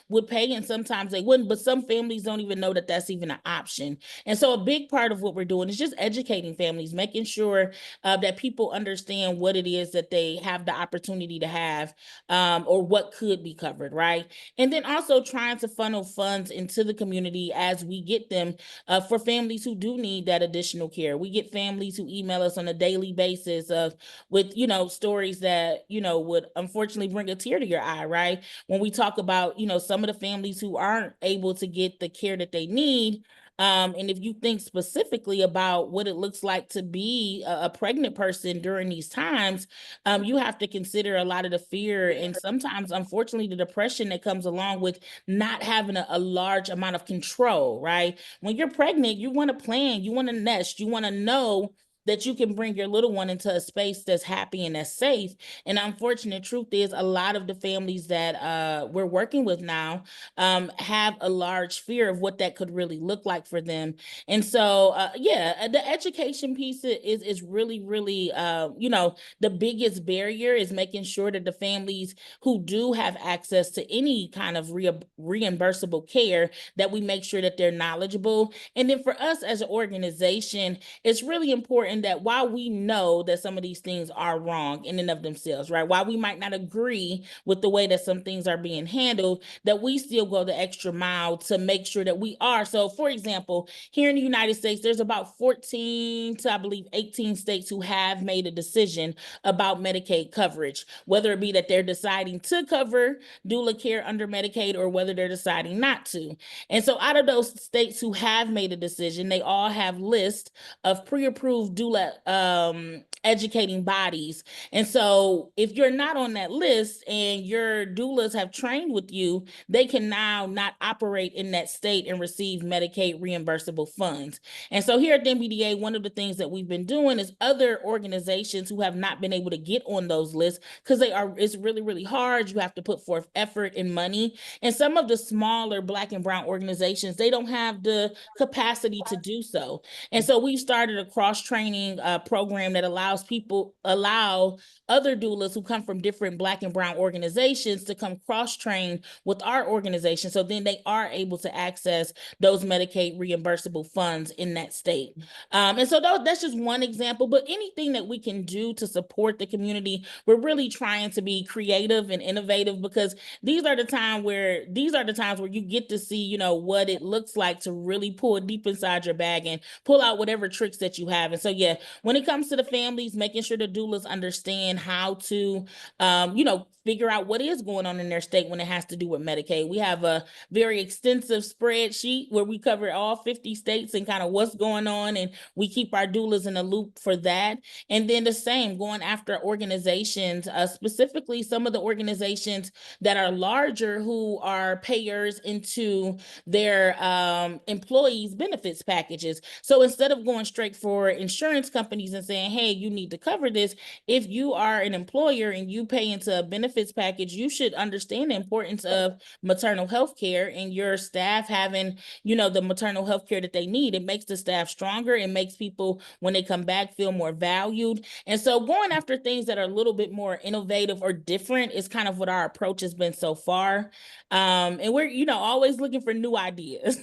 would pay and sometimes they wouldn't, but some families don't even know that that's even an option. And so a big part of what we're doing is just educating families, making sure that people understand what it is that they have the opportunity to have, or what could be covered, right? And then also trying to funnel funds into the community as we get them for families who do need that additional care. We get families who email us on a daily basis with, you know, stories that, you know, would unfortunately bring a tear to your eye, right? When we talk about, you know, some of the families who aren't able to get the care that they need. And if you think specifically about what it looks like to be a pregnant person during these times, you have to consider a lot of the fear and sometimes, unfortunately, the depression that comes along with not having a large amount of control, right? When you're pregnant, you want to plan, you want to nest, you want to know that you can bring your little one into a space that's happy and that's safe. And the unfortunate truth is a lot of the families that we're working with now have a large fear of what that could really look like for them. And so, yeah, the education piece is really, really, you know, the biggest barrier is making sure that the families who do have access to any kind of reimbursable care, that we make sure that they're knowledgeable. And then for us as an organization, it's really important that while we know that some of these things are wrong in and of themselves, right? While we might not agree with the way that some things are being handled, that we still go the extra mile to make sure that we are. So for example, here in the United States, there's about 14 to I believe 18 states who have made a decision about Medicaid coverage, whether it be that they're deciding to cover doula care under Medicaid or whether they're deciding not to. And so out of those states who have made a decision, they all have lists of pre-approved doula educating bodies. And so if you're not on that list and your doulas have trained with you, they can now not operate in that state and receive Medicaid reimbursable funds. And so here at the NBDA, one of the things that we've been doing is other organizations who have not been able to get on those lists, because it's really, really hard. You have to put forth effort and money. And some of the smaller Black and Brown organizations, they don't have the capacity to do so. And so we started a cross-training program that allows allow other doulas who come from different Black and brown organizations to come cross-train with our organization. So then they are able to access those Medicaid reimbursable funds in that state. And so that's just one example, but anything that we can do to support the community, we're really trying to be creative and innovative, because these are the times where you get to see, you know, what it looks like to really pull deep inside your bag and pull out whatever tricks that you have. And so, yeah, when it comes to the families, making sure the doulas understand how to, figure out what is going on in their state when it has to do with Medicaid. We have a very extensive spreadsheet where we cover all 50 states and kind of what's going on, and we keep our doulas in the loop for that. And then the same, going after organizations, specifically some of the organizations that are larger who are payers into their employees' benefits packages. So instead of going straight for insurance companies and saying, hey, you need to cover this, if you are an employer and you pay into a benefits package, you should understand the importance of maternal health care and your staff having, the maternal health care that they need. It makes the staff stronger. It makes people, when they come back, feel more valued. And so going after things that are a little bit more innovative or different is kind of what our approach has been so far. And we're, always looking for new ideas.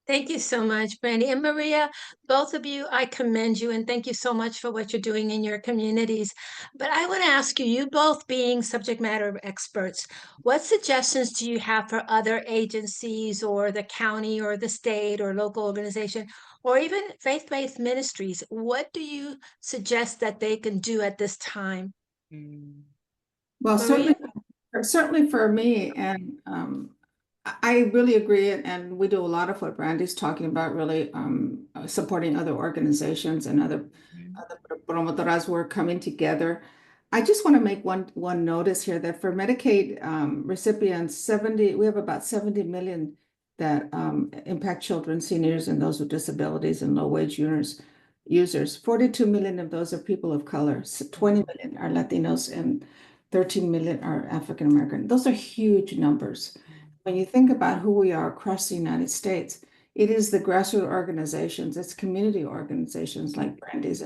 Thank you so much, Brandie. And Maria, both of you, I commend you and thank you so much for what you're doing in your communities. But I want to ask you, you both being subject matter experts, what suggestions do you have for other agencies or the county or the state or local organization or even faith-based ministries? What do you suggest that they can do at this time? Well, Maria? certainly for me, and I really agree, and we do a lot of what Brandie's talking about, really supporting other organizations and other promotoras who are coming together. I just want to make one notice here that for Medicaid recipients, we have about 70 million that impact children, seniors, and those with disabilities and low-wage users. 42 million of those are people of color, 20 million are Latinos, and 13 million are African American. Those are huge numbers. When you think about who we are across the United States, it is the grassroots organizations, it's community organizations like Brandie's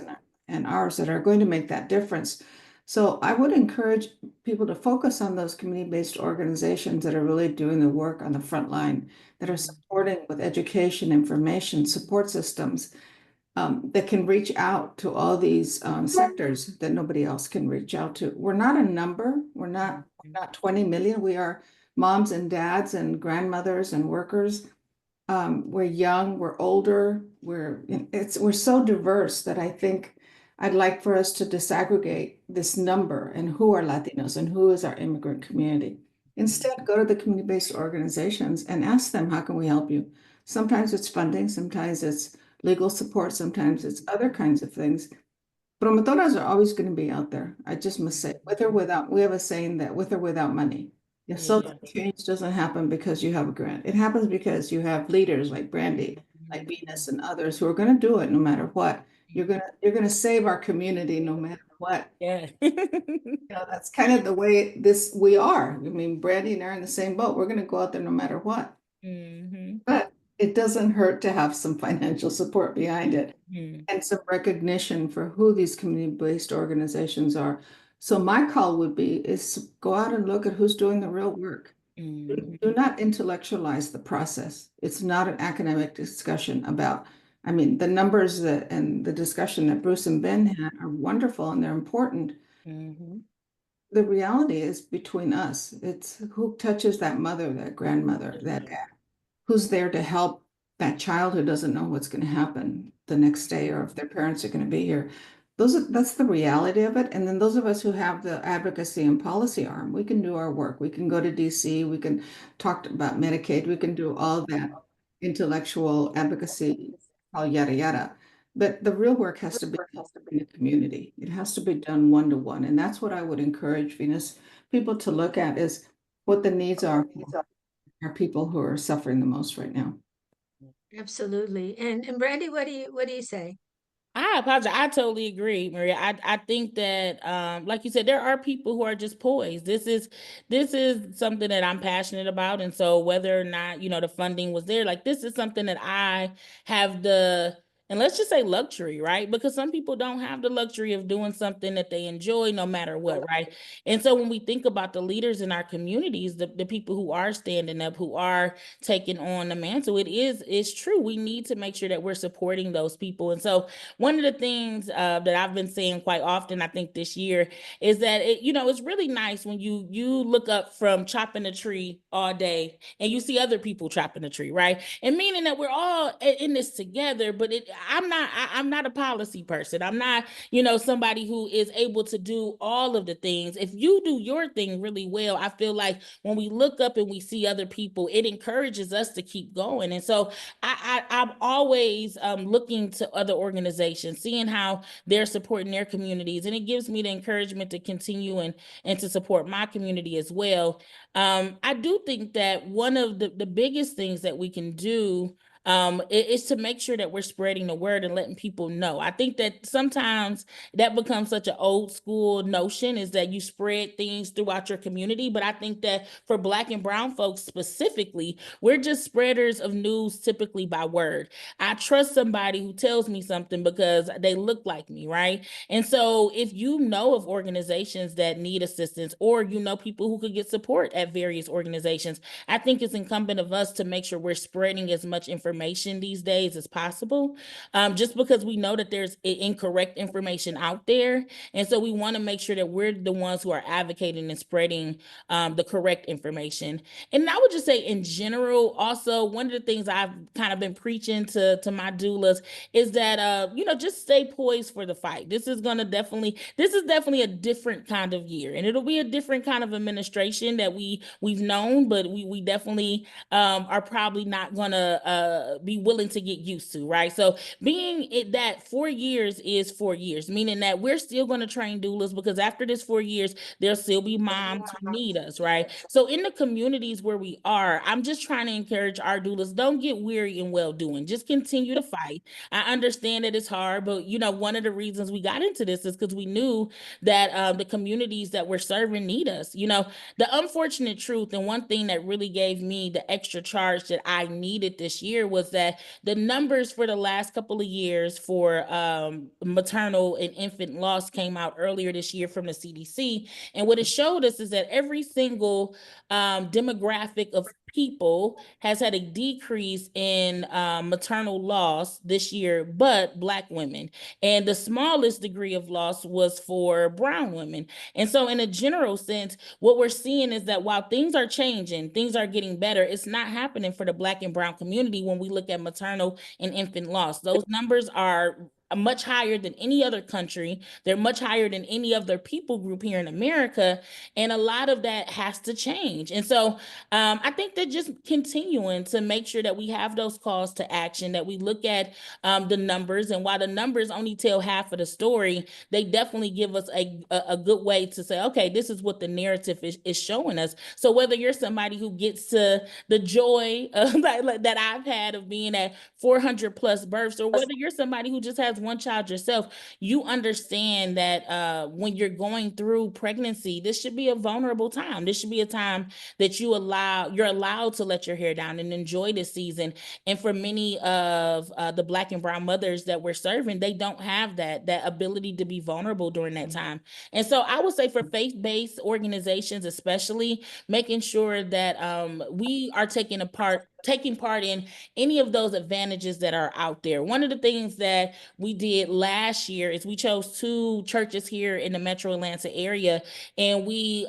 and ours that are going to make that difference. So I would encourage people to focus on those community-based organizations that are really doing the work on the front line, that are supporting with education, information, support systems, that can reach out to all these sectors that nobody else can reach out to. We're not a number. We're not 20 million. We are moms and dads and grandmothers and workers. We're young, we're older, we're so diverse that I think I'd like for us to disaggregate this number and who are Latinos and who is our immigrant community. Instead, go to the community-based organizations and ask them, how can we help you? Sometimes it's funding, sometimes it's legal support, sometimes it's other kinds of things. Promotoras are always going to be out there. I just must say, with or without, we have a saying that with or without money. If social change doesn't happen because you have a grant, it happens because you have leaders like Brandie, like Venus, and others who are going to do it no matter what. You're gonna save our community no matter what. Yeah. That's kind of the way we are. I mean, Brandie and I are in the same boat. We're gonna go out there no matter what. But it doesn't hurt to have some financial support behind it and some recognition for who these community-based organizations are. So my call would be is go out and look at who's doing the real work. Do not intellectualize the process. It's not an academic discussion about, the numbers and the discussion that Bruce and Ben had are wonderful and they're important. The reality is between us. It's who touches that mother, that grandmother, that dad, who's there to help that child who doesn't know what's going to happen the next day or if their parents are going to be here. That's the reality of it. And then those of us who have the advocacy and policy arm, we can do our work. We can go to DC, we can talk about Medicaid, we can do all that intellectual advocacy, all yada yada. But the real work has to be in the community. It has to be done one-to-one. And that's what I would encourage Venus people to look at is what the needs are people who are suffering the most right now. Absolutely. And Brandie, what do you say? I apologize. I totally agree, Maria. I think that, like you said, there are people who are just poised. This is something that I'm passionate about. And so whether or not, the funding was there, like this is something that I have the and let's just say luxury, right? Because some people don't have the luxury of doing something that they enjoy no matter what, right? And so when we think about the leaders in our communities, the people who are standing up, who are taking on the mantle, it's true. We need to make sure that we're supporting those people. And so one of the things that I've been saying quite often, I think this year, is that it's really nice when you look up from chopping a tree all day and you see other people chopping a tree, right? And meaning that we're all in this together. But I'm not a policy person. I'm not somebody who is able to do all of the things. If you do your thing really well, I feel like when we look up and we see other people, it encourages us to keep going. And so I'm always looking to other organizations, seeing how they're supporting their communities, and it gives me the encouragement to continue and to support my community as well. I do think that one of the biggest things that we can do is to make sure that we're spreading the word and letting people know. I think that sometimes that becomes such an old school notion, is that you spread things throughout your community. But I think that for Black and brown folks specifically, we're just spreaders of news typically by word. I trust somebody who tells me something because they look like me, right? And so if you know of organizations that need assistance, or people who could get support at various organizations, I think it's incumbent of us to make sure we're spreading as much information these days as possible, just because we know that there's incorrect information out there. And so we want to make sure that we're the ones who are advocating and spreading the correct information. And I would just say in general, also, one of the things I've kind of been preaching to my doulas is that, just stay poised for the fight. This is definitely a different kind of year, and it'll be a different kind of administration that we've known, but we definitely are probably not gonna be willing to get used to, right? So being that 4 years is 4 years, meaning that we're still going to train doulas, because after this 4 years, there'll still be moms who need us, right? So in the communities where we are, I'm just trying to encourage our doulas, don't get weary in well doing. Just continue to fight. I understand that it's hard, but one of the reasons we got into this is because we knew that the communities that we're serving need us. The unfortunate truth, and one thing that really gave me the extra charge that I needed this year, was that the numbers for the last couple of years for maternal and infant loss came out earlier this year from the CDC. And what it showed us is that every single demographic of people has had a decrease in maternal loss this year, but Black women. And the smallest degree of loss was for brown women. And so in a general sense, what we're seeing is that while things are changing, things are getting better, it's not happening for the Black and brown community when we look at maternal and infant loss. Those numbers are much higher than any other country. They're much higher than any other people group here in America. And a lot of that has to change. And so I think that just continuing to make sure that we have those calls to action, that we look at the numbers, and while the numbers only tell half of the story, they definitely give us a good way to say, okay, this is what the narrative is showing us. So whether you're somebody who gets to the joy that I've had of being at 400 plus births, or whether you're somebody who just has one child yourself, you understand that when you're going through pregnancy, this should be a vulnerable time. This should be a time that you're allowed to let your hair down and enjoy this season. And for many of the Black and brown mothers that we're serving, they don't have that ability to be vulnerable during that time. And so I would say for faith-based organizations, especially, making sure that we are taking part in any of those advantages that are out there. One of the things that we did last year is we chose 2 churches here in the Metro Atlanta area, and we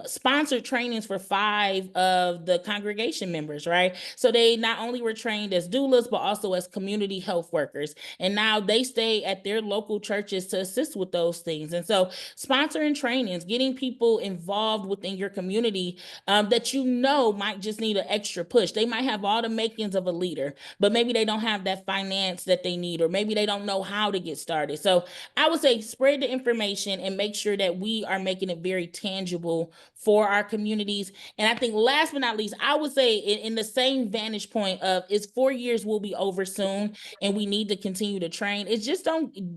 sponsored trainings for 5 of the congregation members, right? So they not only were trained as doulas, but also as community health workers. And now they stay at their local churches to assist with those things. And so sponsoring trainings, getting people involved within your community that might just need an extra push. They might have all the makings of a leader, but maybe they don't have that finance that they need, or maybe they don't know how to get started. So I would say spread the information and make sure that we are making it very tangible for our communities. And I think last but not least, I would say in the same vantage point of, it's 4 years will be over soon and we need to continue to train. It's just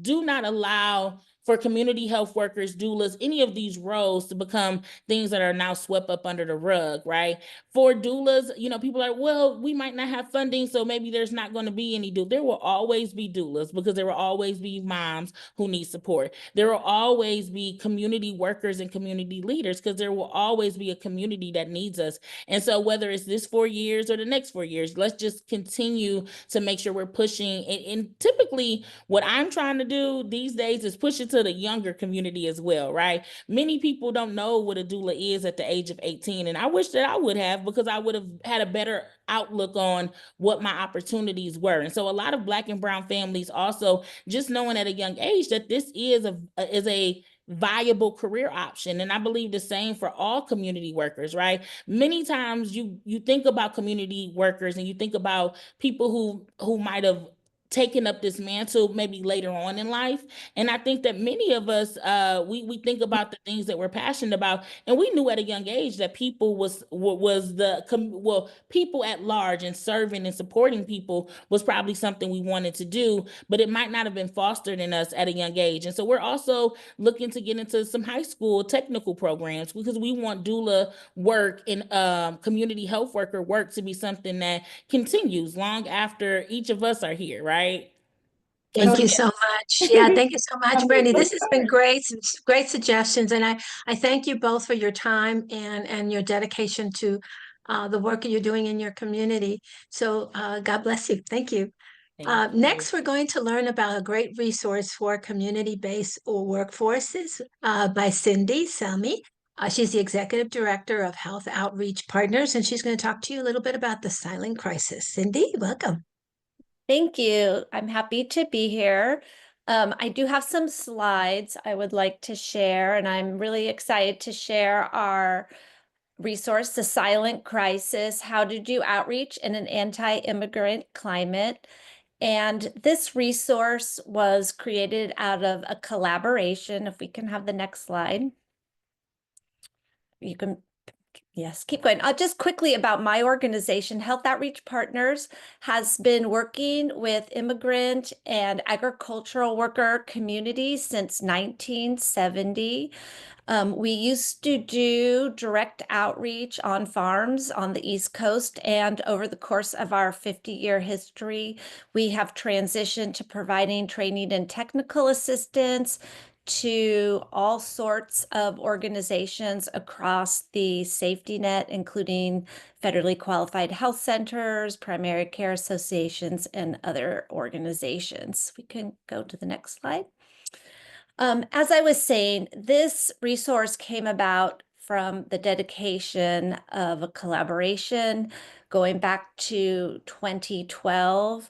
do not allow for community health workers, doulas, any of these roles to become things that are now swept up under the rug, right? For doulas, you know, people are, well, we might not have funding, so maybe there's not going to be any doula. There will always be doulas because there will always be moms who need support. There will always be community workers and community leaders because there will always be a community that needs us. And so whether it's this 4 years or the next 4 years, let's just continue to make sure we're pushing. And typically what I'm trying to do these days is push it to the younger community as well, right? Many people don't know what a doula is at the age of 18. And I wish that I would have, because I would have had a better outlook on what my opportunities were. And so a lot of Black and brown families also just knowing at a young age that this is a viable career option. And I believe the same for all community workers, right? Many times you think about community workers and you think about people who might have taken up this mantle maybe later on in life. And I think that many of us, we think about the things that we're passionate about. And we knew at a young age that people people at large and serving and supporting people was probably something we wanted to do, but it might not have been fostered in us at a young age. And so we're also looking to get into some high school technical programs because we want doula work and community health worker work to be something that continues long after each of us are here, right? Thank So- you so much. Yeah, thank you so much, Brandie. This has been great, great suggestions. And I thank you both for your time and your dedication to the work that you're doing in your community. So God bless you. Thank you. Thank you. Next, we're going to learn about a great resource for community-based workforces by Cindy Selmi. She's the Executive Director of Health Outreach Partners, and she's going to talk to you a little bit about the silent crisis. Cindy, welcome. Thank you. I'm happy to be here. I do have some slides I would like to share, and I'm really excited to share our resource, The Silent Crisis, How to Do Outreach in an Anti-Immigrant Climate. And this resource was created out of a collaboration. If we can have the next slide. You can, yes, keep going. Just quickly about my organization, Health Outreach Partners has been working with immigrant and agricultural worker communities since 1970. We used to do direct outreach on farms on the East Coast, and over the course of our 50-year history, we have transitioned to providing training and technical assistance to all sorts of organizations across the safety net, including federally qualified health centers, primary care associations, and other organizations. We can go to the next slide. As I was saying, this resource came about from the dedication of a collaboration going back to 2012.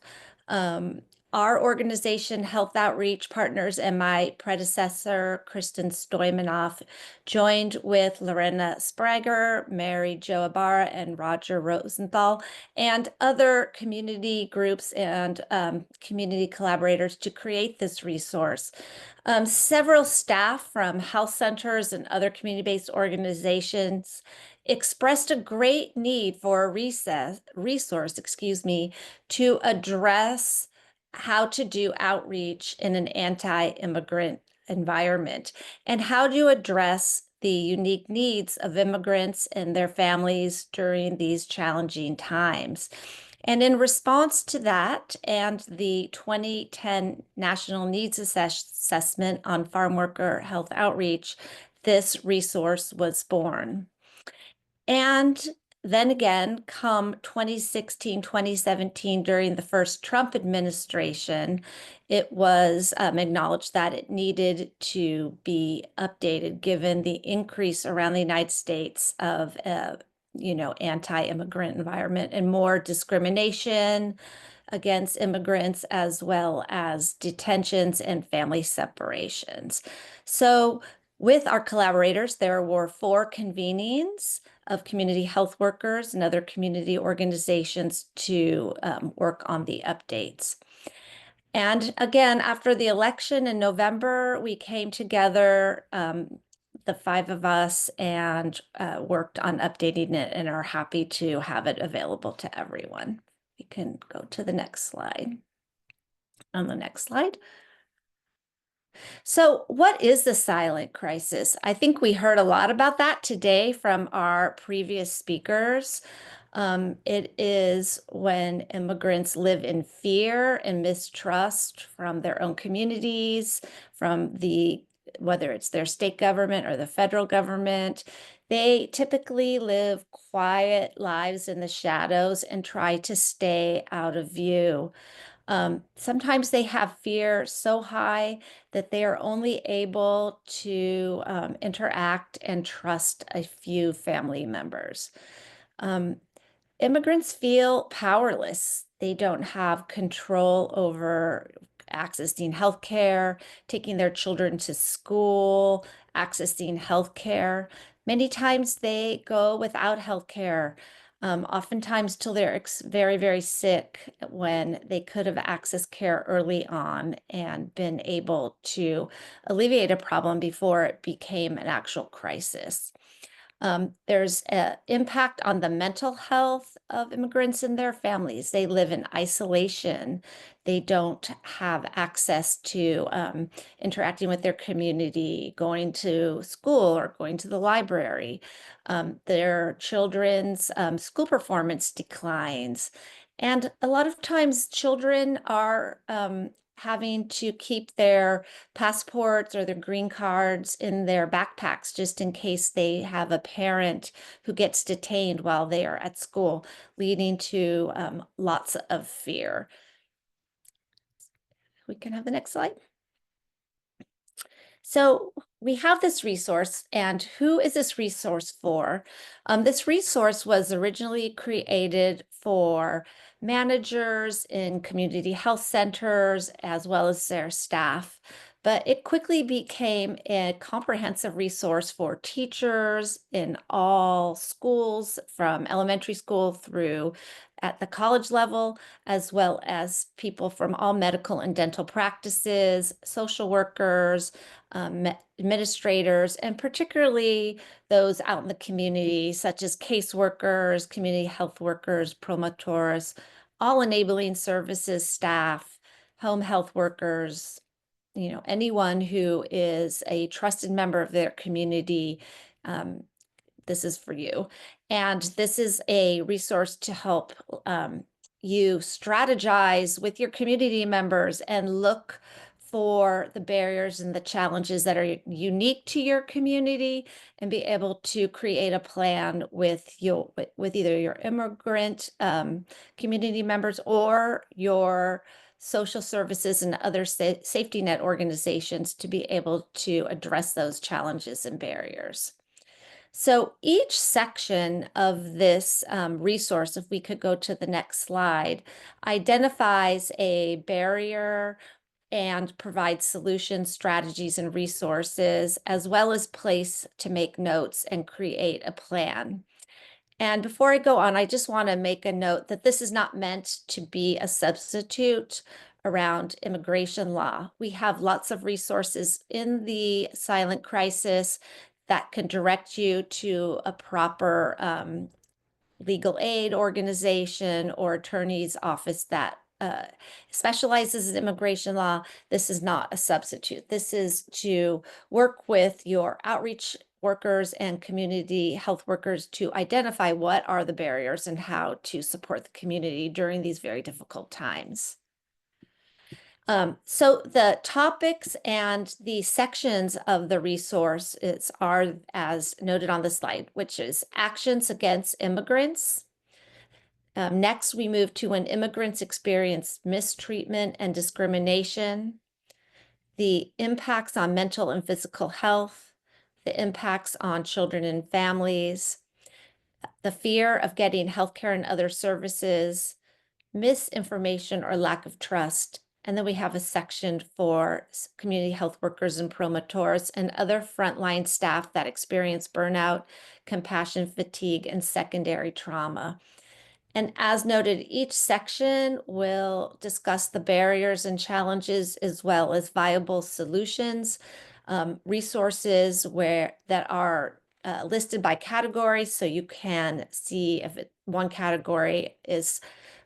Our organization, Health Outreach Partners, and my predecessor, Kristen Stoimanoff, joined with Lorena Sprager, Mary Jo Ibarra, and Roger Rosenthal, and other community groups and community collaborators to create this resource. Several staff from health centers and other community-based organizations expressed a great need for a resource, to address how to do outreach in an anti-immigrant environment and how to address the unique needs of immigrants and their families during these challenging times. And in response to that and the 2010 National Needs Assessment on Farm Worker Health Outreach, this resource was born. And then again, come 2016, 2017, during the first Trump administration, it was acknowledged that it needed to be updated given the increase around the United States of anti-immigrant environment and more discrimination against immigrants, as well as detentions and family separations. So with our collaborators, there were 4 convenings of community health workers and other community organizations to work on the updates. And again, after the election in November, we came together, the 5 of us, and worked on updating it and are happy to have it available to everyone. We can go to the next slide. On the next slide. So, what is the silent crisis? I think we heard a lot about that today from our previous speakers. It is when immigrants live in fear and mistrust from their own communities, from whether it's their state government or the federal government. They typically live quiet lives in the shadows and try to stay out of view. Sometimes they have fear so high that they are only able to interact and trust a few family members. Um, Immigrants feel powerless. They don't have control over accessing healthcare, taking their children to school, accessing healthcare. Many times they go without healthcare, oftentimes till they're very, very sick when they could have accessed care early on and been able to alleviate a problem before it became an actual crisis. There's an impact on the mental health of immigrants and their families. They live in isolation. They don't have access to interacting with their community, going to school or going to the library. Their children's school performance declines. And a lot of times, children are having to keep their passports or their green cards in their backpacks just in case they have a parent who gets detained while they are at school, leading to lots of fear. We can have the next slide. So we have this resource, and who is this resource for? This resource was originally created for managers in community health centers as well as their staff, but it quickly became a comprehensive resource for teachers in all schools, from elementary school through at the college level, as well as people from all medical and dental practices, social workers, administrators, and particularly those out in the community, such as caseworkers, community health workers, promotors, all enabling services staff, home health workers, anyone who is a trusted member of their community. This is for you. And this is a resource to help you strategize with your community members and look for the barriers and the challenges that are unique to your community and be able to create a plan with either your immigrant community members or your social services and other safety net organizations to be able to address those challenges and barriers. So each section of this resource, if we could go to the next slide, identifies a barrier and provides solutions, strategies, and resources, as well as place to make notes and create a plan. And before I go on, I just want to make a note that this is not meant to be a substitute around immigration law. We have lots of resources in the silent crisis that can direct you to a proper legal aid organization or attorney's office that specializes in immigration law. This is not a substitute. This is to work with your outreach workers and community health workers to identify what are the barriers and how to support the community during these very difficult times. So the topics and the sections of the resource are as noted on the slide, which is actions against immigrants. Next, we move to when immigrants experience mistreatment and discrimination, the impacts on mental and physical health, the impacts on children and families, the fear of getting healthcare and other services, misinformation or lack of trust. And then we have a section for community health workers and promotors and other frontline staff that experience burnout, compassion fatigue, and secondary trauma. And as noted, each section will discuss the barriers and challenges as well as viable solutions, resources that are listed by category, so you can see if one category is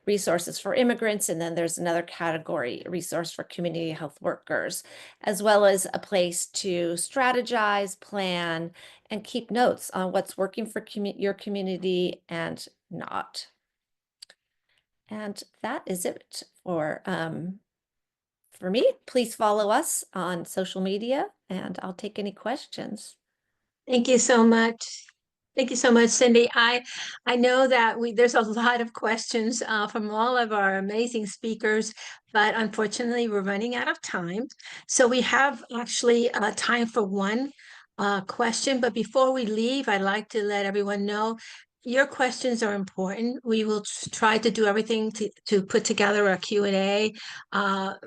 resources for immigrants, and then there's another category, resource for community health workers, as well as a place to strategize, plan, and keep notes on what's working for your community and not. And that is it for me. Please follow us on social media, and I'll take any questions. Thank you so much. Thank you so much, Cindy. I know that there's a lot of questions from all of our amazing speakers, but unfortunately we're running out of time. So we have actually time for one question, but before we leave, I'd like to let everyone know your questions are important. We will try to do everything to put together a Q&A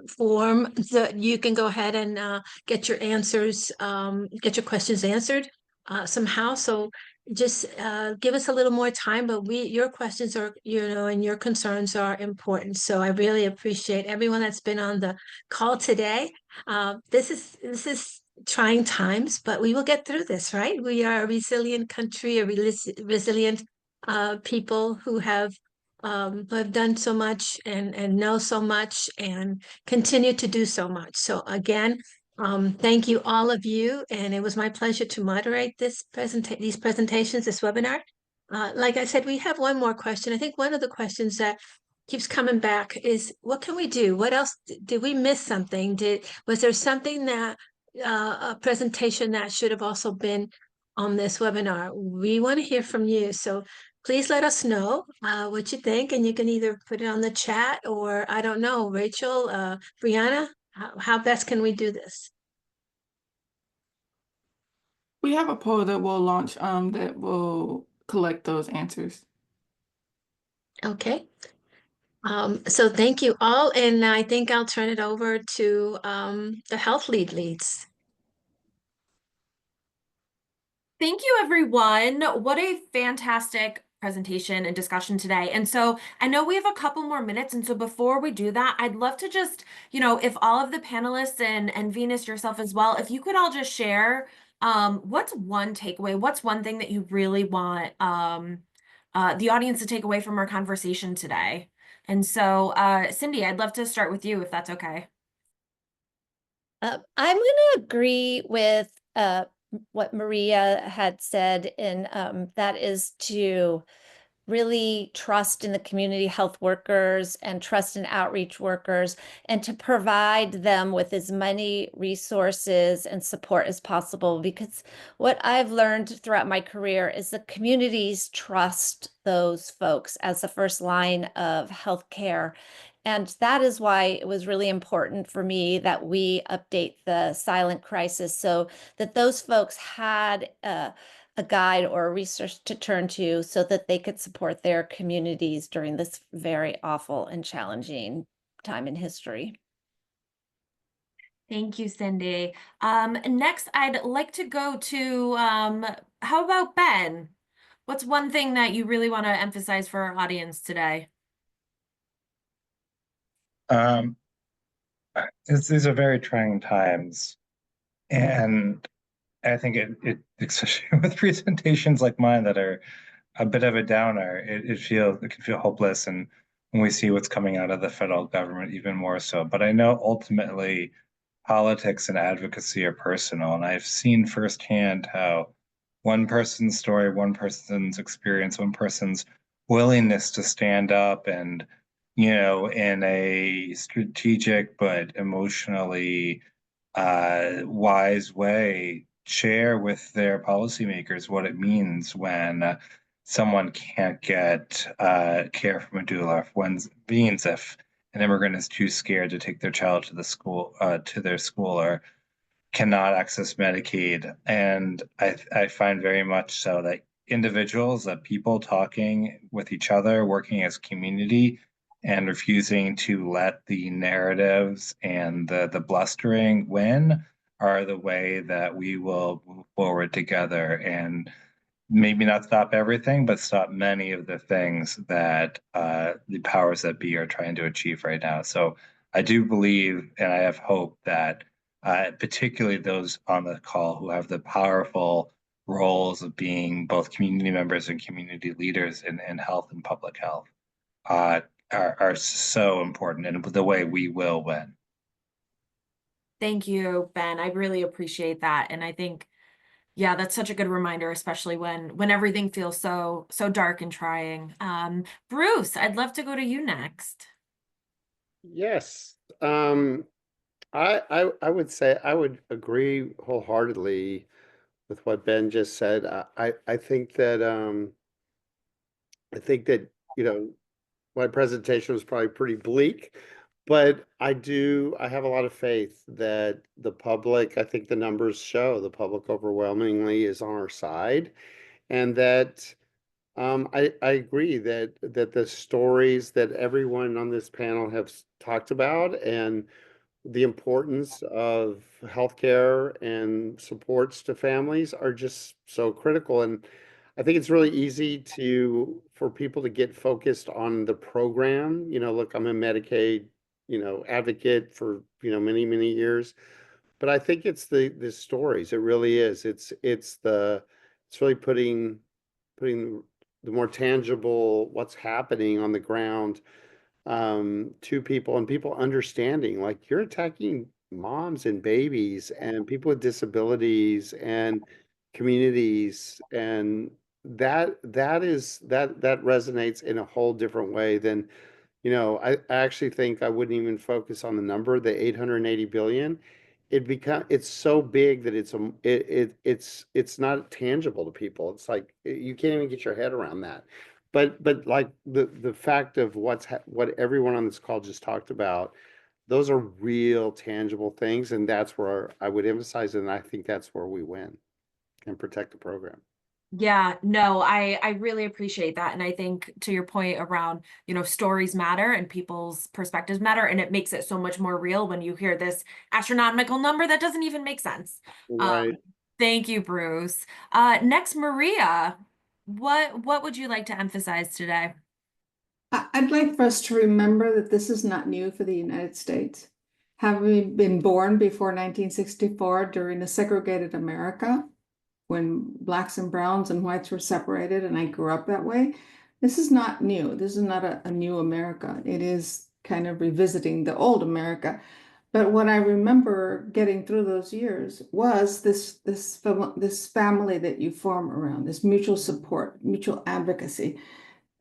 form so you can go ahead and get your answers, get your questions answered somehow. So just give us a little more time, but your questions are, and your concerns are important. So I really appreciate everyone that's been on the call today. This is trying times, but we will get through this, right? We are a resilient country, a resilient people who have done so much and know so much and continue to do so much. So again, thank you, all of you, and it was my pleasure to moderate these presentations, this webinar. Like I said, we have one more question. I think one of the questions that keeps coming back is, what can we do? What else? Did we miss something? Was there something that a presentation that should have also been on this webinar? We want to hear from you. So please let us know what you think, and you can either put it on the chat or, I don't know, Rachel, Brianna, how best can we do this? We have a poll that we'll launch that will collect those answers. Okay. So thank you all, and I think I'll turn it over to the health leads. Thank you, everyone. What a fantastic presentation and discussion today. And so I know we have a couple more minutes. And so before we do that, I'd love to just, if all of the panelists and Venus, yourself as well, if you could all just share what's one takeaway, what's one thing that you really want the audience to take away from our conversation today. And so Cindy, I'd love to start with you if that's okay. I'm going to agree with what Maria had said, and that is to really trust in the community health workers and trust in outreach workers, and to provide them with as many resources and support as possible. Because what I've learned throughout my career is the communities trust those folks as the first line of healthcare. And that is why it was really important for me that we update the silent crisis so that those folks had a guide or a resource to turn to so that they could support their communities during this very awful and challenging time in history. Thank you, Cindy. Next, I'd like to go to, how about Ben? What's one thing that you really want to emphasize for our audience today? These are very trying times, and I think it especially with presentations like mine that are a bit of a downer, it can feel hopeless, and when we see what's coming out of the federal government, even more so. But I know ultimately politics and advocacy are personal, and I've seen firsthand how one person's story, one person's experience, one person's willingness to stand up and, in a strategic but emotionally wise way, share with their policymakers what it means when someone can't get care from a doula, if an immigrant is too scared to take their child to their school, or cannot access Medicaid. And I find very much so that individuals, that people talking with each other, working as community, and refusing to let the narratives and the blustering win are the way that we will move forward together and maybe not stop everything, but stop many of the things that the powers that be are trying to achieve right now. So I do believe, and I have hope that particularly those on the call who have the powerful roles of being both community members and community leaders in health and public health, are so important and the way we will win. Thank you, Ben. I really appreciate that. And I think, yeah, that's such a good reminder, especially when everything feels so dark and trying. Bruce, I'd love to go to you next. Yes. I would say I would agree wholeheartedly with what Ben just said. I think that you know, my presentation was probably pretty bleak, but I have a lot of faith that the public, I think the numbers show the public overwhelmingly is on our side, and that I agree that the stories that everyone on this panel have talked about and the importance of healthcare and supports to families are just so critical. And I think it's really easy for people to get focused on the program. You know, look, I'm a Medicaid, advocate for, many, many years. But I think it's the stories. It really is. It's really putting the more tangible what's happening on the ground to people, and people understanding, like, you're attacking moms and babies and people with disabilities and communities, and that resonates in a whole different way than, I actually think I wouldn't even focus on the number, the 880 billion. It's so big that it's not tangible to people. It's like you can't even get your head around that. But like the fact of what everyone on this call just talked about, those are real tangible things, and that's where I would emphasize it, and I think that's where we win and protect the program. Yeah, no, I really appreciate that. And I think to your point around, stories matter and people's perspectives matter. And it makes it so much more real when you hear this astronomical number that doesn't even make sense. Right. Thank you, Bruce. Next, Maria, what would you like to emphasize today? I'd like for us to remember that this is not new for the United States. Having been born before 1964 during a segregated America, when blacks and browns and whites were separated, and I grew up that way, this is not new. This is not a new America. It is kind of revisiting the old America. But what I remember getting through those years was this family that you form around, this mutual support, mutual advocacy.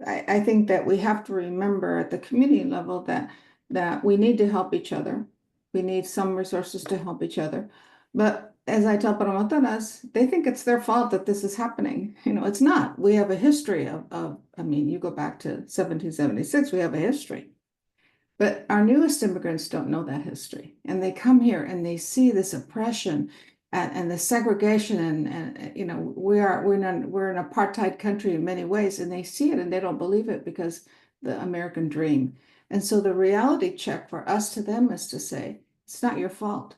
I think that we have to remember at the community level that we need to help each other. We need some resources to help each other. But as I tell promotoras, they think it's their fault that this is happening. It's not. We have a history you go back to 1776, we have a history. But our newest immigrants don't know that history. And they come here and they see this oppression and the segregation, and we're in an apartheid country in many ways, and they see it and they don't believe it because the American dream. And so the reality check for us to them is to say, it's not your fault.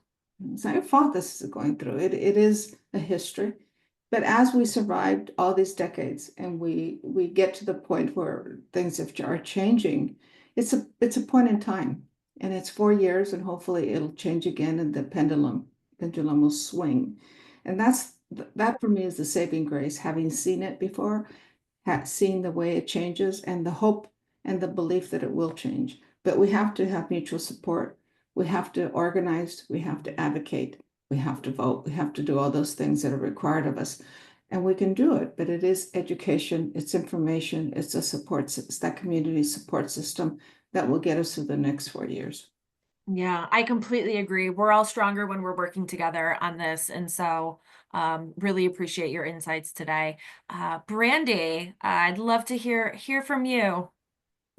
It's not your fault this is going through. It is a history. But as we survived all these decades and we get to the point where things are changing, it's a point in time, and it's 4 years, and hopefully it'll change again, and the pendulum will swing. And that for me is the saving grace, having seen it before, seen the way it changes, and the hope and the belief that it will change. But we have to have mutual support. We have to organize, we have to advocate, we have to vote, we have to do all those things that are required of us. And we can do it, but it is education, it's information, it's that community support system that will get us through the next 4 years. Yeah, I completely agree. We're all stronger when we're working together on this. And so really appreciate your insights today. Brandie, I'd love to hear from you.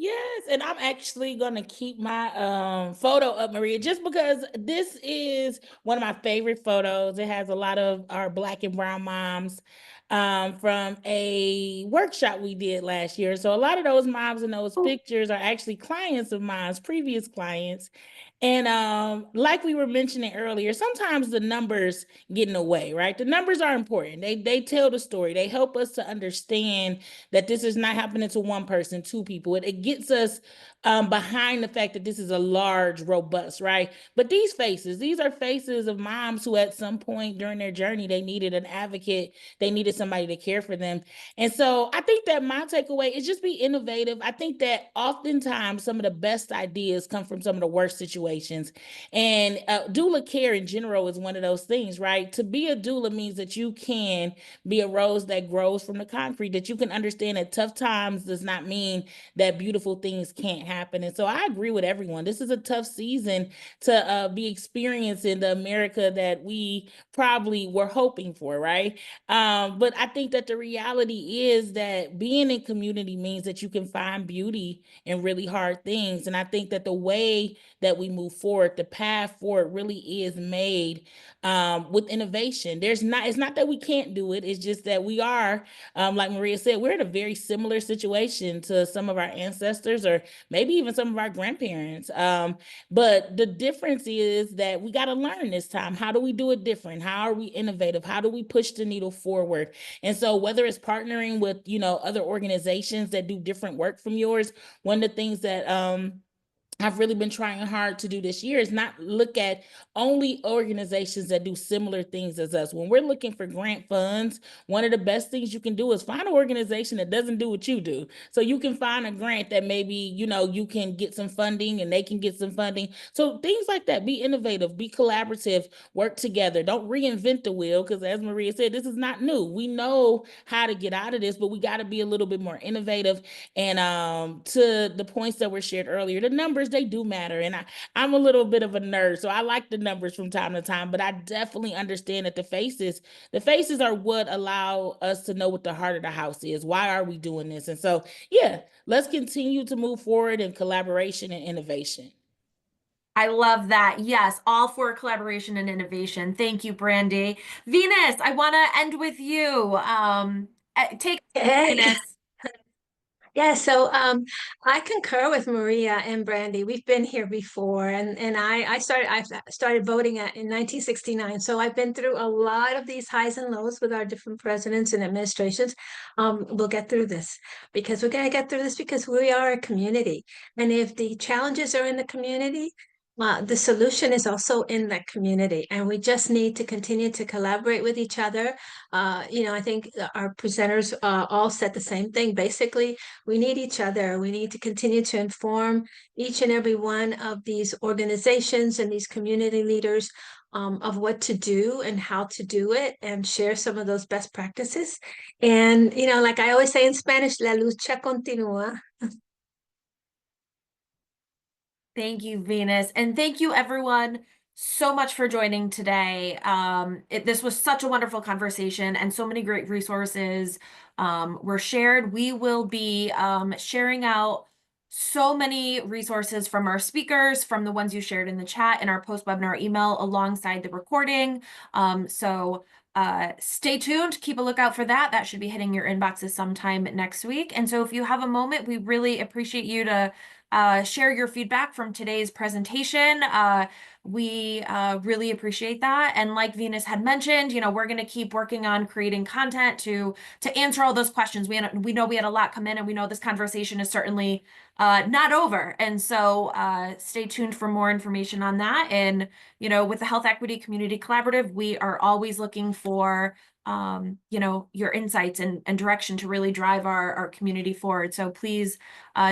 Yes, and I'm actually gonna keep my photo up, Maria, just because this is one of my favorite photos. It has a lot of our Black and brown moms from a workshop we did last year. So a lot of those moms in those pictures are actually clients of mine, previous clients. And like we were mentioning earlier, sometimes the numbers get in the way, right? The numbers are important. They tell the story. They help us to understand that this is not happening to one person, two people. It gets us behind the fact that this is a large, robust, right? But these are faces of moms who at some point during their journey, they needed an advocate. They needed somebody to care for them. And so I think that my takeaway is just be innovative. I think that oftentimes some of the best ideas come from some of the worst situations. And doula care in general is one of those things, right? To be a doula means that you can be a rose that grows from the concrete, that you can understand that tough times does not mean that beautiful things can't happen. And so I agree with everyone. This is a tough season to be experiencing the America that we probably were hoping for, right? But I think that the reality is that being in community means that you can find beauty in really hard things. And I think that the way that we move forward, the path forward really is made with innovation. It's not that we can't do it. It's just that we are, like Maria said, we're in a very similar situation to some of our ancestors or maybe even some of our grandparents. But the difference is that we got to learn this time. How do we do it different? How are we innovative? How do we push the needle forward? And so whether it's partnering with, other organizations that do different work from yours, one of the things that I've really been trying hard to do this year is not look at only organizations that do similar things as us. When we're looking for grant funds, one of the best things you can do is find an organization that doesn't do what you do. So you can find a grant that maybe, you can get some funding and they can get some funding. So things like that, be innovative, be collaborative, work together. Don't reinvent the wheel because as Maria said, this is not new. We know how to get out of this, but we got to be a little bit more innovative. And to the points that were shared earlier, the numbers, they do matter. And I'm a little bit of a nerd, so I like the numbers from time to time, but I definitely understand that the faces are what allow us to know what the heart of the house is. Why are we doing this? And so, yeah, let's continue to move forward in collaboration and innovation. I love that. Yes, all for collaboration and innovation. Thank you, Brandie. Venus, I want to end with you. Take Hey. Venus. Yeah, so I concur with Maria and Brandie. We've been here before, and I started voting in 1969. So I've been through a lot of these highs and lows with our different presidents and administrations. We'll get through this because we're gonna get through this because we are a community, and if the challenges are in the community, the solution is also in that community, and we just need to continue to collaborate with each other. I think our presenters all said the same thing. Basically, we need each other. We need to continue to inform each and every one of these organizations and these community leaders of what to do and how to do it and share some of those best practices. And, like I always say in Spanish, la lucha continúa. Thank you, Venus. And thank you, everyone, so much for joining today. This was such a wonderful conversation and so many great resources were shared. We will be sharing out so many resources from our speakers, from the ones you shared in the chat in our post-webinar email alongside the recording. So stay tuned, keep a lookout for that. That should be hitting your inboxes sometime next week. And so if you have a moment, we really appreciate you to share your feedback from today's presentation. We really appreciate that. And like Venus had mentioned, we're going to keep working on creating content to answer all those questions. We know we had a lot come in, and we know this conversation is certainly not over. And so stay tuned for more information on that. And, with the Health Equity Community Collaborative, we are always looking for your insights and direction to really drive our community forward. So please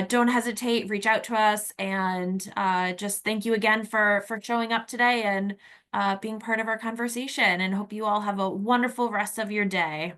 don't hesitate, reach out to us, and just thank you again for showing up today and being part of our conversation, and hope you all have a wonderful rest of your day.